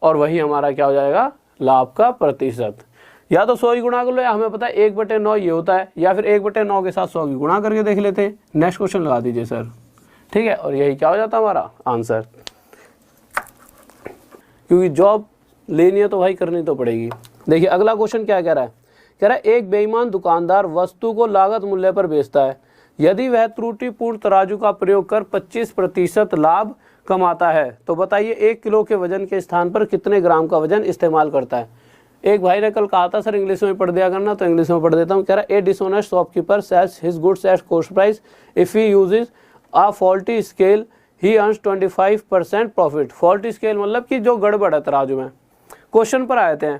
और वही हमारा क्या हो जाएगा, लाभ का प्रतिशत। या तो 100 ही गुणा कर लो, या हमें पता है 1/9 ये होता है, या फिर 1/9 के साथ 100 की गुणा करके देख लेते हैं। नेक्स्ट क्वेश्चन लगा दीजिए सर, ठीक है। और यही क्या हो जाता है हमारा आंसर, क्योंकि जॉब लेनी है तो भाई करनी तो पड़ेगी। देखिए अगला क्वेश्चन क्या कह रहा है, कह रहा है एक बेईमान दुकानदार वस्तु को लागत मूल्य पर बेचता है। यदि वह त्रुटिपूर्ण तराजू का प्रयोग कर 25% लाभ कमाता है तो बताइए 1 किलो के वजन के स्थान पर कितने ग्राम का वजन इस्तेमाल करता है। एक भाई ने कल कहा था सर इंग्लिश में पढ़ दिया करना, तो इंग्लिश में पढ़ देता हूँ। कह रहा है ए dishonest shopkeeper sales his goods at cost price, if he uses a faulty scale he earns 25% profit. Faulty scale मतलब कि जो गड़बड़ है तराजू में। क्वेश्चन पर आते हैं,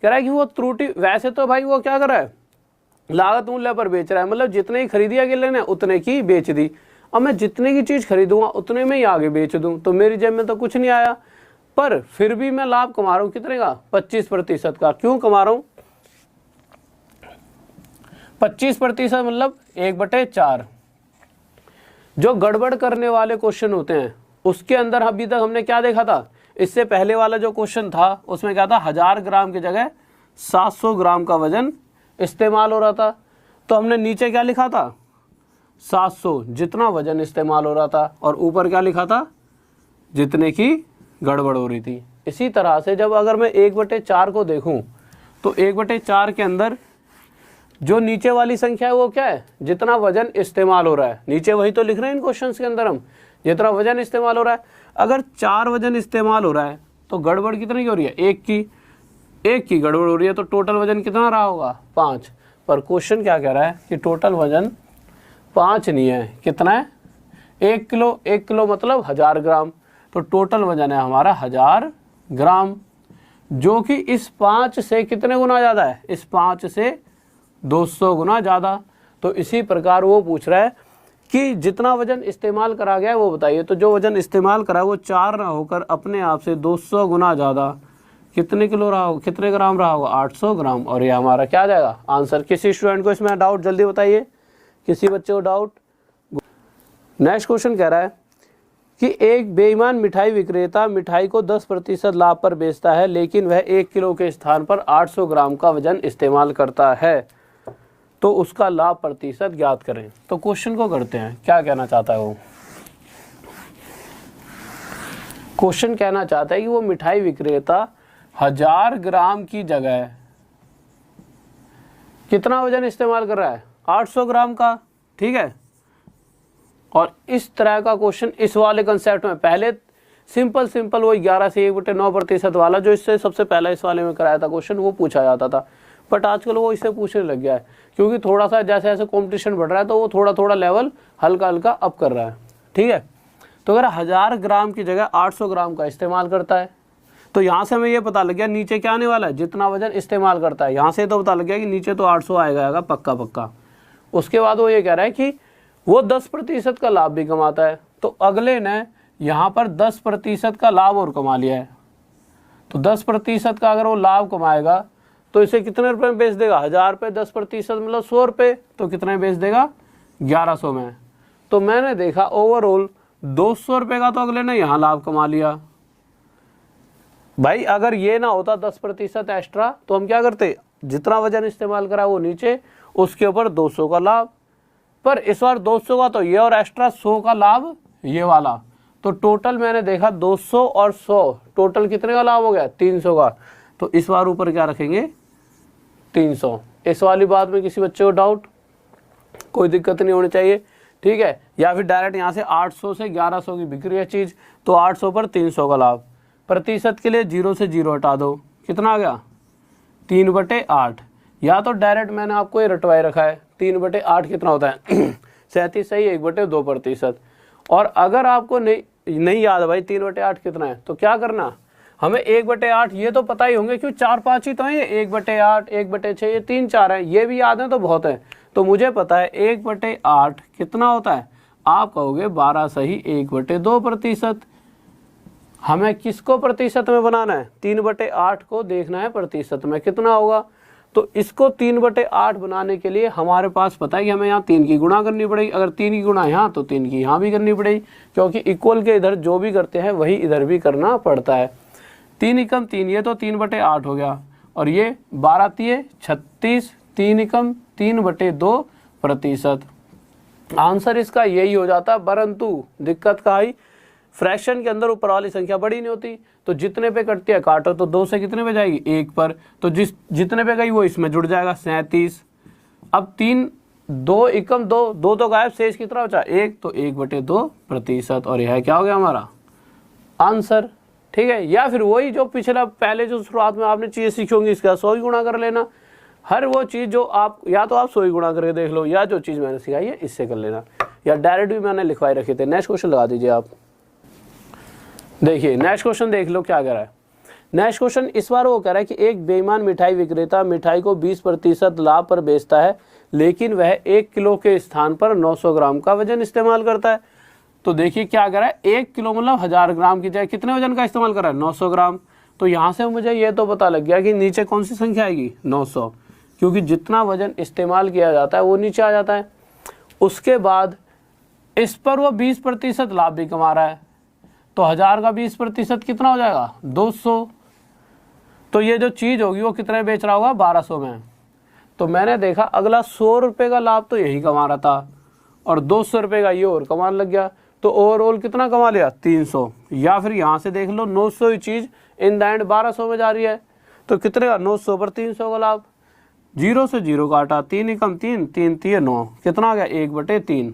कह रहा है कि वो त्रुटि, वैसे तो भाई वो क्या कर रहा है, लागत मूल्य पर बेच रहा है, मतलब जितने ही खरीदी अकेले ने उतने की बेच दी। अब मैं जितने की चीज खरीदूंगा उतने में ही आगे बेच दूं तो मेरी जेब में तो कुछ नहीं आया, पर फिर भी मैं लाभ कमा रहा हूं कितने का, 25% का। क्यों कमा रहा हूं 25%, मतलब 1/4। जो गड़बड़ करने वाले क्वेश्चन होते हैं उसके अंदर अभी तक हमने क्या देखा था, इससे पहले वाला जो क्वेश्चन था उसमें क्या था, 1000 ग्राम की जगह 700 ग्राम का वजन इस्तेमाल हो रहा था। तो हमने नीचे क्या लिखा था, 700 जितना वजन इस्तेमाल हो रहा था, और ऊपर क्या लिखा था, जितने की गड़बड़ हो रही थी। इसी तरह से जब अगर मैं 1/4 को देखूं तो 1/4 के अंदर जो नीचे वाली संख्या है वो क्या है, जितना वजन इस्तेमाल हो रहा है। नीचे वही तो लिख रहे हैं इन क्वेश्चंस के अंदर हम, जितना वजन इस्तेमाल हो रहा है। अगर 4 वजन इस्तेमाल हो रहा है तो गड़बड़ कितने की हो रही है, 1 की गड़बड़ हो रही है, तो टोटल वजन कितना रहा होगा, 5। पर क्वेश्चन क्या कह रहा है कि टोटल वजन 5 नहीं है, कितना है, 1 किलो। 1 किलो मतलब 1000 ग्राम, तो टोटल वजन है हमारा 1000 ग्राम, जो कि इस 5 से कितने गुना ज़्यादा है, इस 5 से 200 गुना ज़्यादा। तो इसी प्रकार वो पूछ रहा है कि जितना वजन इस्तेमाल करा गया है वो बताइए। तो जो वजन इस्तेमाल करा है वो 4 ना होकर अपने आप से 200 गुना ज़्यादा कितने किलो रहा होगा, कितने ग्राम रहा होगा, 800 ग्राम। और ये हमारा क्या जाएगा आंसर। किसी स्टूडेंट को इसमें डाउट जल्दी बताइए, किसी बच्चे को डाउट। नेक्स्ट क्वेश्चन कह रहा है कि एक बेईमान मिठाई विक्रेता मिठाई को 10% लाभ पर बेचता है, लेकिन वह 1 किलो के स्थान पर 800 ग्राम का वजन इस्तेमाल करता है, तो उसका लाभ प्रतिशत ज्ञात करें। तो क्वेश्चन को करते हैं, क्या कहना चाहता है वो। क्वेश्चन कहना चाहता है कि वो मिठाई विक्रेता 1000 ग्राम की जगह कितना वजन इस्तेमाल कर रहा है, 800 ग्राम का, ठीक है। और इस तरह का क्वेश्चन इस वाले कंसेप्ट में पहले सिंपल वो 11 से 1/9% वाला जो इससे सबसे पहले इस वाले में कराया था क्वेश्चन वो पूछा जाता था। बट आजकल वो इससे पूछने लग गया है, क्योंकि थोड़ा सा जैसे जैसे कंपटीशन बढ़ रहा है तो वो थोड़ा लेवल हल्का अप कर रहा है, ठीक है। तो अगर 1000 ग्राम की जगह 800 ग्राम का इस्तेमाल करता है, तो यहाँ से हमें ये पता लग गया नीचे क्या आने वाला है, जितना वजन इस्तेमाल करता है। यहाँ से तो पता लग गया कि नीचे तो 800 आएगा पक्का। उसके बाद वो ये कह रहा है कि वो 10% का लाभ भी कमाता है। तो अगले ने यहाँ पर 10% का लाभ और कमा लिया है। तो 10% का अगर वो लाभ कमाएगा तो इसे कितने रुपए में बेच देगा? 1000 रुपये, 10% मतलब 100 रुपये, तो कितने बेच देगा? 1100 में। तो मैंने देखा ओवरऑल 200 रुपये का तो अगले ने यहाँ लाभ कमा लिया। भाई अगर ये ना होता 10% एक्स्ट्रा तो हम क्या करते? जितना वजन इस्तेमाल करा वो नीचे, उसके ऊपर 200 का लाभ। पर इस बार 200 का तो ये और एक्स्ट्रा 100 का लाभ ये वाला। तो टोटल मैंने देखा 200 और 100, टोटल कितने का लाभ हो गया? 300 का। तो इस बार ऊपर क्या रखेंगे? 300। इस वाली बात में किसी बच्चे को डाउट? कोई दिक्कत नहीं होनी चाहिए, ठीक है। या फिर डायरेक्ट यहाँ से 800 से 1100 की बिक्री है चीज़, तो 800 पर 300 का लाभ। प्रतिशत के लिए 0 से 0 हटा दो, कितना आ गया? 3/8। या तो डायरेक्ट मैंने आपको ये रटवाए रखा है, 3/8 कितना होता है? 37 सही, 1/2%। और अगर आपको नहीं याद भाई 3/8 कितना है, तो क्या करना? हमें 1/8 ये तो पता ही होंगे, क्यों 4-5 ही तो है, 1/8, 1/6, ये 3-4 है, ये भी याद है तो बहुत है। तो मुझे पता है 1/8 कितना होता है? आप कहोगे 12 सही, 1/2%। हमें किसको प्रतिशत में बनाना है? 3/8 को देखना है प्रतिशत में कितना होगा। तो इसको 3/8 बनाने के लिए हमारे पास पता है कि हमें यहाँ 3 की गुणा करनी पड़ेगी। अगर 3 की गुणा यहाँ, तो 3 की यहाँ भी करनी पड़ेगी, क्योंकि इक्वल के इधर जो भी करते हैं वही इधर भी करना पड़ता है। 3 एकम 3, ये तो 3/8 हो गया। और ये 12 तिये 36, 3 एकम 3/2%। आंसर इसका यही हो जाता, परंतु दिक्कत का आई फ्रैक्शन के अंदर ऊपर वाली संख्या बड़ी नहीं होती, तो जितने पे कटती है काटो, तो 2 से कितने पे जाएगी? 1 पर। तो जितने पे गई वो इसमें जुड़ जाएगा, 37। अब 3, 2 एकम 2, 2 तो गायब, शेष कितना बचा? 1, तो 1/2%। और यह क्या हो गया हमारा आंसर, ठीक है। या फिर वही जो पिछला पहले जो शुरुआत में आपने चीज़ें सीखी होंगी, इसका 100 ही गुणा कर लेना। हर वो चीज़ जो आप, या तो आप 100 ही गुणा करके देख लो, या जो चीज़ मैंने सिखाई है इससे कर लेना, या डायरेक्ट भी मैंने लिखवाए रखे थे। नेक्स्ट क्वेश्चन लगा दीजिए आप। देखिए नेक्स्ट क्वेश्चन देख लो क्या कह रहा है। नेक्स्ट क्वेश्चन इस बार वो कह रहा है कि एक बेईमान मिठाई विक्रेता मिठाई को 20% लाभ पर बेचता है, लेकिन वह 1 किलो के स्थान पर 900 ग्राम का वजन इस्तेमाल करता है। तो देखिए क्या कह रहा है, 1 किलो मतलब 1000 ग्राम की जगह कितने वजन का इस्तेमाल कर रहा है? 900 ग्राम। तो यहाँ से मुझे ये तो पता लग गया कि नीचे कौन सी संख्या आएगी? 900, क्योंकि जितना वजन इस्तेमाल किया जाता है वो नीचे आ जाता है। उसके बाद इस पर वो 20% लाभ भी कमा रहा है, तो 1000 का 20% कितना हो जाएगा? 200। तो ये जो चीज़ होगी वो कितने बेच रहा होगा? 1200 में। तो मैंने देखा अगला 100 रुपये का लाभ तो यही कमा रहा था, और 200 रुपये का ये और कमाने लग गया, तो ओवरऑल कितना कमा लिया? 300। या फिर यहाँ से देख लो 900 ही चीज़ इन द एंड 1200 में जा रही है, तो कितने का? 900 पर 300 का लाभ। 0 से 0 काटा, 3 एकम 3, 3 तिये 9, कितना आ गया? 1/3।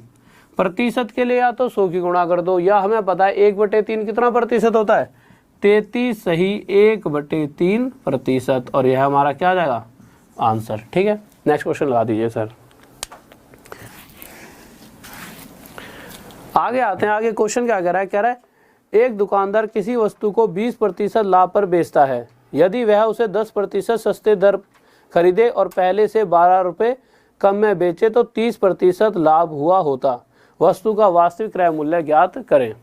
प्रतिशत के लिए या तो 100 की गुणा कर दो, या हमें पता है 1/3 कितना प्रतिशत होता है? 33 सही, 1/3%। और यह हमारा क्या आ जाएगा? आंसर, ठीक है। नेक्स्ट क्वेश्चन लगा दीजिए सर। आगे आते हैं। आगे क्वेश्चन क्या कह रहा है? कह रहा है एक दुकानदार किसी वस्तु को 20% लाभ पर बेचता है। यदि वह उसे 10% सस्ते दर खरीदे और पहले से 12 रुपये कम में बेचे तो 30% लाभ हुआ होता। वस्तु का वास्तविक क्रय मूल्य ज्ञात करें।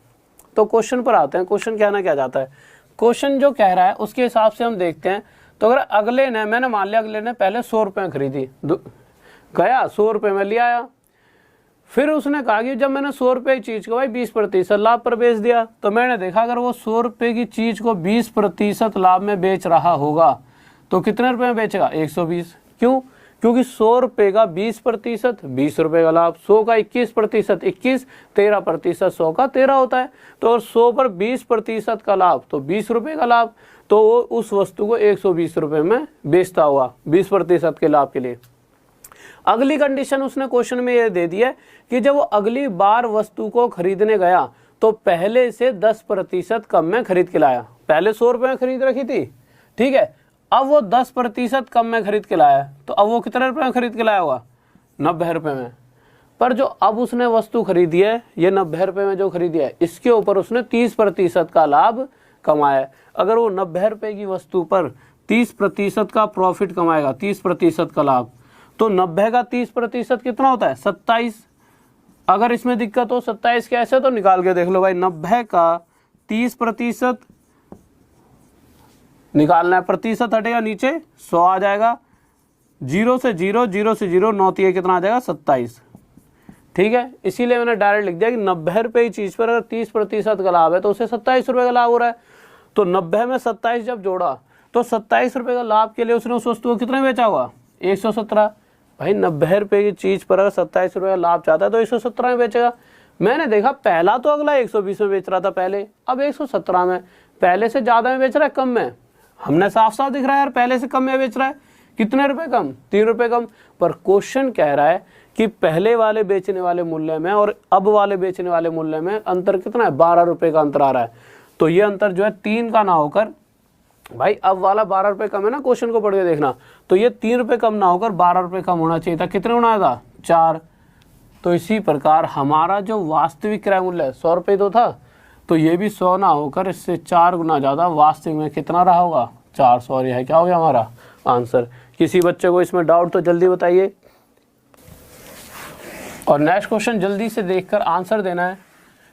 तो क्वेश्चन पर आते हैं। क्वेश्चन क्या ना क्या जाता है, क्वेश्चन जो कह रहा है उसके हिसाब से हम देखते हैं। तो अगर अगले ने, मैंने मान लिया अगले ने पहले 100 रुपये में खरीदी, गया 100 रुपये में ले आया, फिर उसने कहा कि जब मैंने 100 रुपये की चीज़ को भाई 20% लाभ पर बेच दिया, तो मैंने देखा अगर वो 100 रुपये की चीज़ को 20% लाभ में बेच रहा होगा तो कितने रुपये में बेचेगा? 120। क्यों? क्योंकि 100 रुपये का 20% 20 रुपये का लाभ, 100 का 21% 21, 13%, 100 का 13 होता है। तो और 100 पर 20% का लाभ तो 20 रुपये का लाभ, तो वो उस वस्तु को 120 रुपये में बेचता हुआ 20% के लाभ के लिए। अगली कंडीशन उसने क्वेश्चन में ये दे दी है कि जब वो अगली बार वस्तु को खरीदने गया तो पहले से 10% कम में खरीद के लाया। पहले 100 रुपये में खरीद रखी थी, ठीक है, अब वो 10% कम में खरीद के लाया, तो अब वो कितने रुपये में खरीद के लाया होगा? 90 रुपये में। पर जो अब उसने वस्तु खरीदी है, ये 90 रुपये में जो खरीदी है, इसके ऊपर उसने 30% का लाभ कमाया है। अगर वो 90 रुपये की वस्तु पर 30% का प्रॉफिट कमाएगा, 30% का लाभ, तो 90 का 30% कितना होता है 27। अगर इसमें दिक्कत हो 27 कैसे तो निकाल के देख लो भाई। 90 का 30% निकालना है, प्रतिशत हटेगा नीचे 100 आ जाएगा, 0 से 0 0 से 0 9 3 कितना आ जाएगा 27। ठीक है, इसीलिए मैंने डायरेक्ट लिख दिया कि 90 रुपये की चीज़ पर अगर 30% का लाभ है तो उसे 27 रुपये का लाभ हो रहा है। तो 90 में 27 जब जोड़ा तो 27 रुपये का लाभ के लिए उसने उस वस्तु को कितने बेचा हुआ 117। भाई 90 रुपये की चीज़ पर अगर 27 रुपये का लाभ चाहता है तो 117 में बेचेगा। मैंने देखा पहला तो अगला 120 में बेच रहा था पहले, अब 117 में, पहले से ज़्यादा में बेच रहा है कम में। हमने साफ साफ दिख रहा है यार पहले से कम में बेच रहा है। कितने रुपए कम 3 रुपए कम। पर क्वेश्चन कह रहा है कि पहले वाले बेचने वाले मूल्य में और अब वाले बेचने वाले मूल्य में अंतर कितना है 12 रुपए का अंतर आ रहा है। तो ये अंतर जो है 3 का ना होकर, भाई अब वाला 12 रुपए कम है ना, क्वेश्चन को पढ़ के देखना, तो ये 3 रुपए कम ना होकर 12 रुपए कम होना चाहिए था। कितने गुना था 4। तो इसी प्रकार हमारा जो वास्तविक क्रय मूल्य है 100 रुपये तो था, तो ये भी 100 ना होकर इससे 4 गुना ज़्यादा वास्तविक में कितना रहा होगा 400। यह क्या हो गया हमारा आंसर। किसी बच्चे को इसमें डाउट तो जल्दी बताइए। और नेक्स्ट क्वेश्चन जल्दी से देखकर आंसर देना है।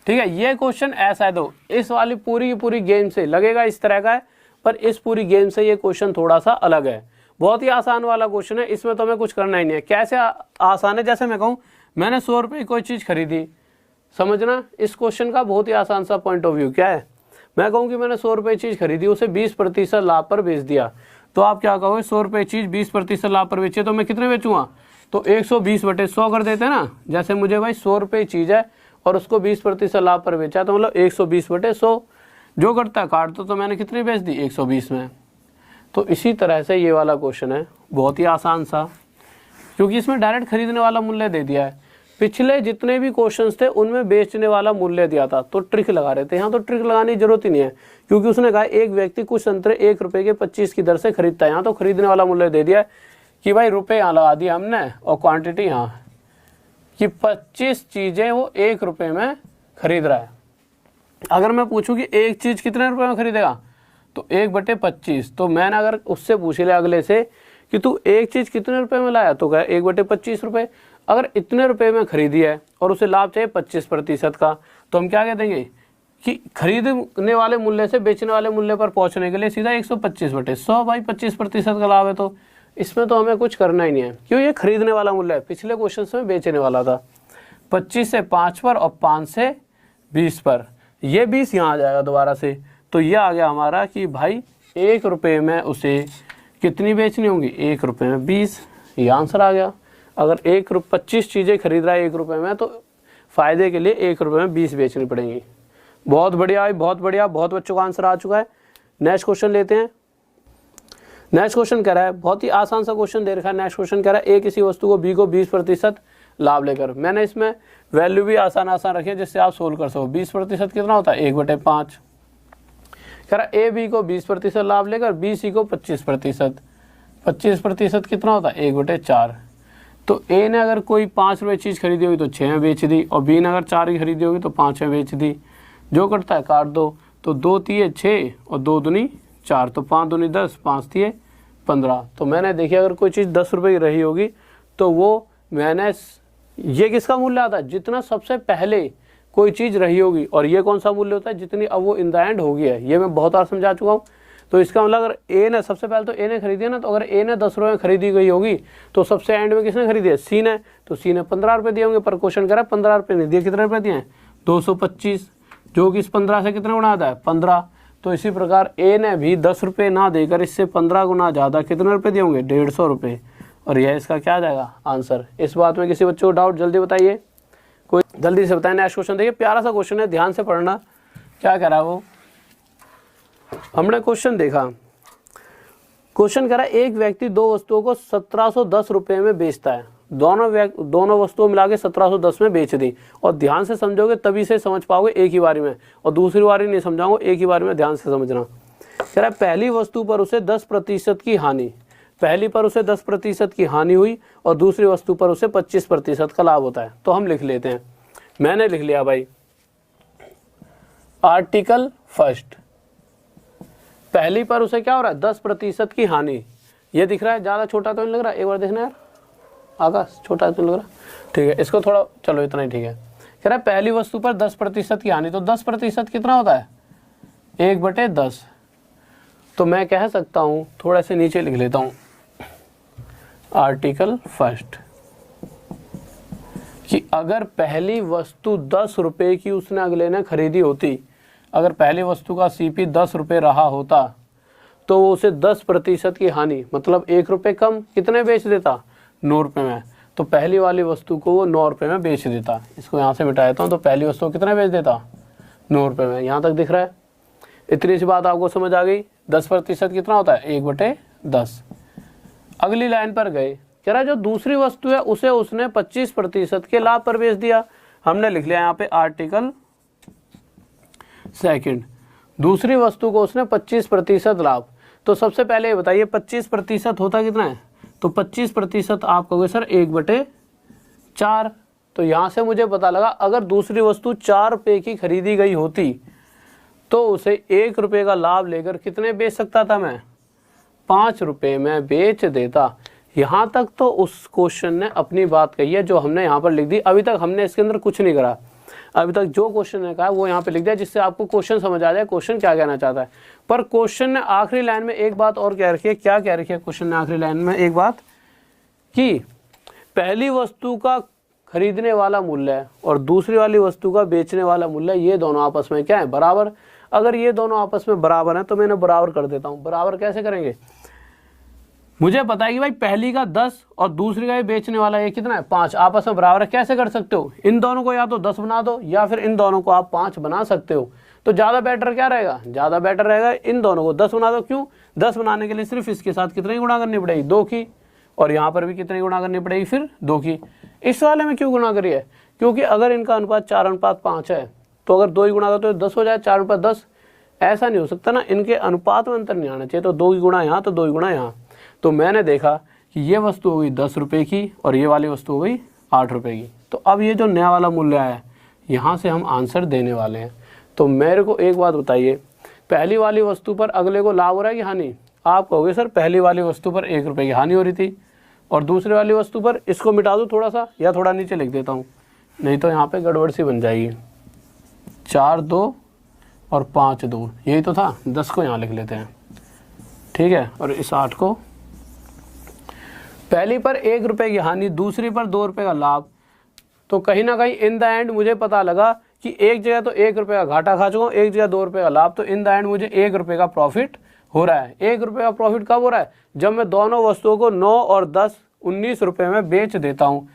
ठीक है, ये क्वेश्चन ऐसा है, दो इस वाली पूरी की पूरी गेम से लगेगा इस तरह का है, पर इस पूरी गेम से ये क्वेश्चन थोड़ा सा अलग है। बहुत ही आसान वाला क्वेश्चन है, इसमें तो हमें कुछ करना ही नहीं है। कैसे आसान है, जैसे मैं कहूँ मैंने 100 रुपये की कोई चीज़ खरीदी, समझना इस क्वेश्चन का बहुत ही आसान सा पॉइंट ऑफ व्यू क्या है। मैं कहूँ कि मैंने 100 रुपये चीज़ खरीदी, उसे 20% लाभ पर बेच दिया, तो आप क्या कहोगे 100 रुपये चीज़ 20% लाभ पर बेची तो मैं कितने बेचूंगा, तो 120/100 कर देते हैं ना। जैसे मुझे भाई 100 रुपये चीज़ है और उसको 20% लाभ पर बेचा तो मतलब 120/100 जो करता है काट तो मैंने कितनी बेच दी 120 में। तो इसी तरह से ये वाला क्वेश्चन है बहुत ही आसान सा, क्योंकि इसमें डायरेक्ट खरीदने वाला मूल्य दे दिया है। पिछले जितने भी क्वेश्चंस थे उनमें बेचने वाला मूल्य दिया था तो ट्रिक लगा रहे थे, यहाँ तो ट्रिक लगाने की जरूरत ही नहीं है, क्योंकि उसने कहा एक व्यक्ति कुछ संतरे 1 रुपये के 25 की दर से खरीदता है। यहाँ तो खरीदने वाला मूल्य दे दिया है कि भाई रुपये यहाँ लगा दिया हमने और क्वांटिटी यहाँ, कि 25 चीज़ें वो 1 रुपये में खरीद रहा है। अगर मैं पूछूं कि एक चीज़ कितने रुपए में खरीदेगा तो 1/25, तो मैंने अगर उससे पूछ लिया अगले से कि तू एक चीज़ कितने रुपए में लाया तो कहे 1/25 रुपये। अगर इतने रुपए में खरीदी है और उसे लाभ चाहिए 25% का, तो हम क्या कह देंगे कि खरीदने वाले मूल्य से बेचने वाले मूल्य पर पहुंचने के लिए सीधा 125/100। भाई 25% का लाभ है तो इसमें तो हमें कुछ करना ही नहीं है, क्यों ये खरीदने वाला मूल्य है। पिछले क्वेश्चन में बेचने वाला था 25 से 5 पर और 5 से 20 पर, ये 20 यहाँ आ जाएगा दोबारा से। तो ये आ गया हमारा कि भाई 1 रुपये में उसे कितनी बेचनी होंगी 1 रुपये में 20, ये आंसर आ गया। अगर 25 चीज़ें खरीद रहा है 1 रुपये में तो फ़ायदे के लिए 1 रुपये में 20 बेचनी पड़ेंगी। बहुत बढ़िया, बहुत बढ़िया, बहुत बच्चों का आंसर आ चुका है। नेक्स्ट क्वेश्चन लेते हैं। नेक्स्ट क्वेश्चन कह रहा है, बहुत ही आसान सा क्वेश्चन दे रखा है। नेक्स्ट क्वेश्चन कह रहा है ए किसी वस्तु को बी को 20% लाभ लेकर, मैंने इसमें वैल्यू भी आसान रखी है जिससे आप सोल्व कर सको। 20% कितना होता है 1/5। कह रहा ए बी को 20% लाभ लेकर बी सी को 25%, 25% कितना होता है 1/4। तो ए ने अगर कोई 5 रुपये चीज़ खरीदी होगी तो 6 में बेच दी, और बी ने अगर 4 की खरीदी होगी तो 5 में बेच दी। जो करता है काट दो, तो 2 तिये 6 और 2 दूनी 4, तो 5 दूनी 10, 5 तिये 15। तो मैंने देखी अगर कोई चीज़ 10 रुपये की रही होगी तो वो मैंने ये किसका मूल्य आता है जितना सबसे पहले कोई चीज़ रही होगी, और ये कौन सा मूल्य होता है जितनी अब वो इन द एंड होगी है। ये मैं बहुत बार समझा चुका हूँ। तो इसका मतलब अगर ए ने सबसे पहले तो ए ने खरीदी है ना, तो अगर ए ने 10 रुपये में खरीदी गई होगी तो सबसे एंड में किसने खरीदी है सी ने, तो सी ने 15 रुपये दिए होंगे। पर क्वेश्चन कह रहा है 15 रुपये नहीं दिए, कितने रुपये दिए हैं 225, जो कि इस 15 से कितना गुना आता है 15। तो इसी प्रकार ए ने भी 10 रुपये ना देकर इससे 15 गुना ज़्यादा कितने रुपये दिए होंगे 150 रुपये, और यह इसका क्या आ जाएगा आंसर। इस बात में किसी बच्चों को डाउट जल्दी बताइए, कोई जल्दी से बताएं। नेक्स्ट क्वेश्चन देखिए, प्यारा सा क्वेश्चन है, ध्यान से पढ़ना। क्या कह रहा है वो, हमने क्वेश्चन देखा। क्वेश्चन कह रहा है एक व्यक्ति 2 वस्तुओं को 1710 रुपये में बेचता है। दोनों वस्तुओं मिला के 1710 में बेच दी। और ध्यान से समझोगे तभी से समझ पाओगे एक ही बारी में, और दूसरी बारी नहीं समझाऊंगा, एक ही बारी में ध्यान से समझना। कह रहा है पहली वस्तु पर उसे 10% की हानि, पहली पर उसे 10% की हानि हुई और दूसरी वस्तु पर उसे 25% का लाभ होता है। तो हम लिख लेते हैं, मैंने लिख लिया भाई आर्टिकल फर्स्ट। पहली पर उसे क्या हो रहा है 10% की हानि, ये दिख रहा है, ज़्यादा छोटा तो नहीं लग रहा, एक बार देखना यार, आकाश छोटा तो लग रहा, ठीक है इसको थोड़ा, चलो इतना ही ठीक है। कह रहा है पहली वस्तु पर 10% की हानि, तो 10% कितना होता है 1/10। तो मैं कह सकता हूँ, थोड़ा से नीचे लिख लेता हूँ, आर्टिकल फर्स्ट, कि अगर पहली वस्तु 10 रुपये की उसने अगले ने खरीदी होती, अगर पहली वस्तु का CP 10 रुपये रहा होता तो वो उसे 10% की हानि, मतलब 1 रुपये कम कितने बेच देता 9 रुपये में, तो पहली वाली वस्तु को वो 9 रुपये में बेच देता। इसको यहाँ से मिटा देता हूँ, तो पहली वस्तु को कितने बेच देता 9 रुपये में। यहाँ तक दिख रहा है, इतनी सी बात आपको समझ आ गई। 10% कितना होता है 1/10। अगली लाइन पर गए, कह रहा है जो दूसरी वस्तु है उसे उसने 25% के लाभ पर बेच दिया। हमने लिख लिया यहाँ पे आर्टिकल सेकंड, दूसरी वस्तु को उसने 25% लाभ। तो सबसे पहले ये बताइए 25% होता कितना है, तो 25% आप कहोगे सर 1/4। तो यहाँ से मुझे पता लगा अगर दूसरी वस्तु 4 रुपये की खरीदी गई होती तो उसे 1 रुपये का लाभ लेकर कितने बेच सकता था मैं 5 रुपये में बेच देता। यहाँ तक तो उस क्वेश्चन ने अपनी बात कही है जो हमने यहाँ पर लिख दी। अभी तक हमने इसके अंदर कुछ नहीं करा, अभी तक जो क्वेश्चन ने कहा वो यहाँ पे लिख दिया, जिससे आपको क्वेश्चन समझ आ जाए क्वेश्चन क्या कहना चाहता है। पर क्वेश्चन ने आखिरी लाइन में एक बात और कह रखी है। क्या कह रखी है क्वेश्चन ने आखिरी लाइन में? एक बात कि पहली वस्तु का खरीदने वाला मूल्य और दूसरी वाली वस्तु का बेचने वाला मूल्य, ये दोनों आपस में क्या है बराबर। अगर ये दोनों आपस में बराबर हैं तो मैं इन्हें बराबर कर देता हूँ। बराबर कैसे करेंगे, मुझे पता है कि भाई पहली का 10 और दूसरी का बेचने वाला ये कितना है 5, आपस में बराबर है। कैसे कर सकते हो, इन दोनों को या तो 10 बना दो या फिर इन दोनों को आप 5 बना सकते हो। तो ज़्यादा बेटर क्या रहेगा, ज़्यादा बेटर रहेगा इन दोनों को 10 बना दो। क्यों, 10 बनाने के लिए सिर्फ इसके साथ कितनी गुणा करनी पड़ेगी 2 की, और यहाँ पर भी कितनी गुणा करनी पड़ेगी फिर 2 की। इस वाले में क्यों गुणा करी है, क्योंकि अगर इनका अनुपात 4:5 है तो अगर 2 ही गुणा करते तो 10 हो जाए, 4:10। ऐसा नहीं हो सकता ना, इनके अनुपात में अंतर नहीं आना चाहिए। तो 2 की गुणा यहाँ तो 2 की गुणा यहाँ। तो मैंने देखा कि ये वस्तु हो गई 10 रुपये की और ये वाली वस्तु हो गई 8 रुपये की। तो अब ये जो नया वाला मूल्य आया यहाँ से हम आंसर देने वाले हैं। तो मेरे को एक बात बताइए, पहली वाली वस्तु पर अगले को लाभ हो रहा है कि हानि? आप कहोगे सर पहली वाली वस्तु पर 1 रुपये की हानि हो रही थी और दूसरी वाली वस्तु पर, इसको मिटा दूँ थोड़ा सा या थोड़ा नीचे लिख देता हूँ, नहीं तो यहाँ पर गड़बड़ सी बन जाएगी। 4 2 और 5 2, यही तो था। 10 को यहाँ लिख लेते हैं, ठीक है, और इस 8 को। पहली पर 1 रुपये की हानि, दूसरी पर 2 रुपये का लाभ। तो कहीं ना कहीं इन द एंड मुझे पता लगा कि एक जगह तो 1 रुपये का घाटा खा चुका हूँ, एक जगह 2 रुपये का लाभ। तो इन द एंड मुझे 1 रुपये का प्रॉफिट हो रहा है। 1 रुपये का प्रॉफिट कब हो रहा है, जब मैं दोनों वस्तुओं को 9 और 10 19 रुपये में बेच देता हूँ।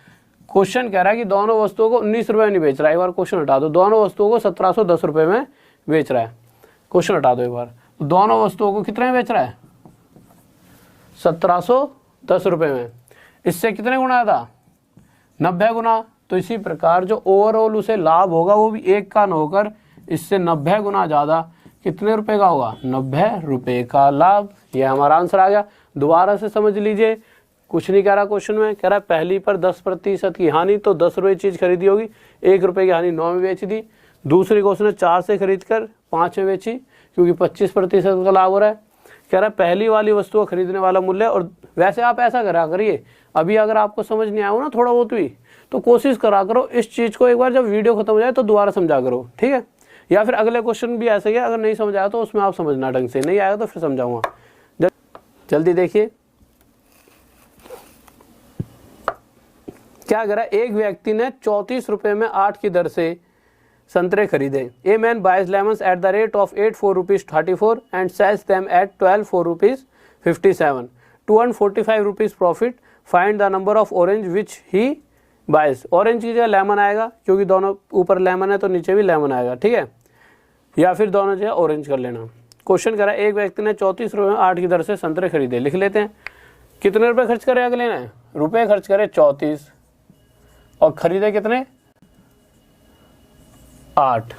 क्वेश्चन कह रहा है कि दोनों वस्तुओं को 19 रुपये में नहीं बेच रहा है। एक बार क्वेश्चन हटा दो, दोनों वस्तुओं को 1710 रुपये में बेच रहा है। क्वेश्चन हटा दो एक बार, दोनों वस्तुओं को कितने में बेच रहा है 1710 रुपये में। इससे कितने गुना था 90 गुना। तो इसी प्रकार जो ओवरऑल उसे लाभ होगा वो भी 1 का न होकर इससे 90 गुना ज़्यादा कितने रुपए का होगा 90 रुपये का लाभ। यह हमारा आंसर आ गया। दोबारा से समझ लीजिए, कुछ नहीं कह रहा क्वेश्चन में, कह रहा है पहली पर 10% की हानि, तो 10 रुपये चीज़ खरीदी होगी, 1 रुपये की हानि 9 में बेच दी। दूसरी को उसने 4 से खरीद कर 5 में बेची क्योंकि 25% का लाभ हो रहा है। कह रहा है पहली वाली वस्तु का खरीदने वाला मूल्य। और वैसे आप ऐसा करा करिए, अभी अगर आपको समझ नहीं आया हो ना थोड़ा बहुत भी, तो कोशिश करा करो इस चीज़ को एक बार जब वीडियो खत्म हो जाए तो दोबारा समझा करो, ठीक है। या फिर अगले क्वेश्चन भी ऐसे ही है, अगर नहीं समझ आया तो उसमें आप समझना ढंग से, नहीं आएगा तो फिर समझाऊंगा। जल्दी देखिए क्या करा। एक व्यक्ति ने 34 रुपये में 8 की दर से संतरे खरीदे। A man buys lemons at the rate of 84 rupees 34 and sells them at 12 rupees 57 to earn 45 rupees profit. Find the number of orange which he buys. Orange की जगह लेमन आएगा क्योंकि दोनों ऊपर लेमन है तो नीचे भी लेमन आएगा, ठीक है, या फिर दोनों जगह ऑरेंज कर लेना। क्वेश्चन करा एक व्यक्ति ने 34 रुपये में 8 की दर से संतरे खरीदे। लिख लेते हैं कितने रुपए खर्च करे अगले ने, रुपए खर्च करे 34 और खरीदे कितने 8।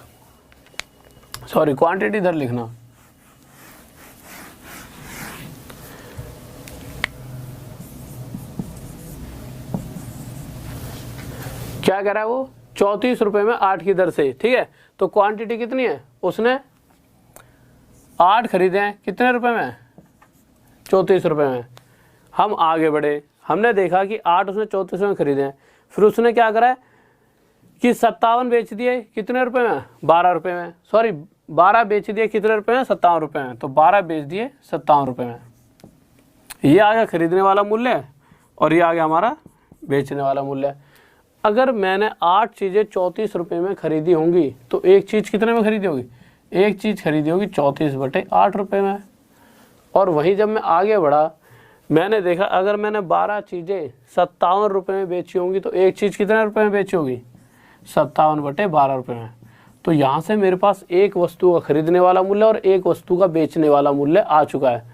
सॉरी क्वांटिटी इधर लिखना। क्या कह रहा है वो 34 रुपये में 8 की दर से, ठीक है। तो क्वांटिटी कितनी है, उसने 8 खरीदे हैं कितने रुपए में 34 रुपये में। हम आगे बढ़े, हमने देखा कि 8 उसने 34 में खरीदे हैं, फिर उसने क्या करा है कि 57 बेच दिए कितने रुपए में, 12 रुपए में, सॉरी 12 बेच दिए कितने रुपए में, 57 रुपए में, तो 12 बेच दिए 57 रुपए में। ये आ गया खरीदने वाला मूल्य और ये आ गया हमारा बेचने वाला मूल्य। अगर मैंने 8 चीज़ें 34 रुपये में खरीदी होंगी तो एक चीज़ कितने में खरीदी होगी, एक चीज़ खरीदी होगी 34/8 रुपये में। और वहीं जब मैं आगे बढ़ा मैंने देखा अगर मैंने 12 चीज़ें 57 रुपये में बेची होंगी तो एक चीज़ कितने रुपये में बेची होगी, 57/12 रुपये में। तो यहाँ से मेरे पास एक वस्तु का खरीदने वाला मूल्य और एक वस्तु का बेचने वाला मूल्य आ चुका है।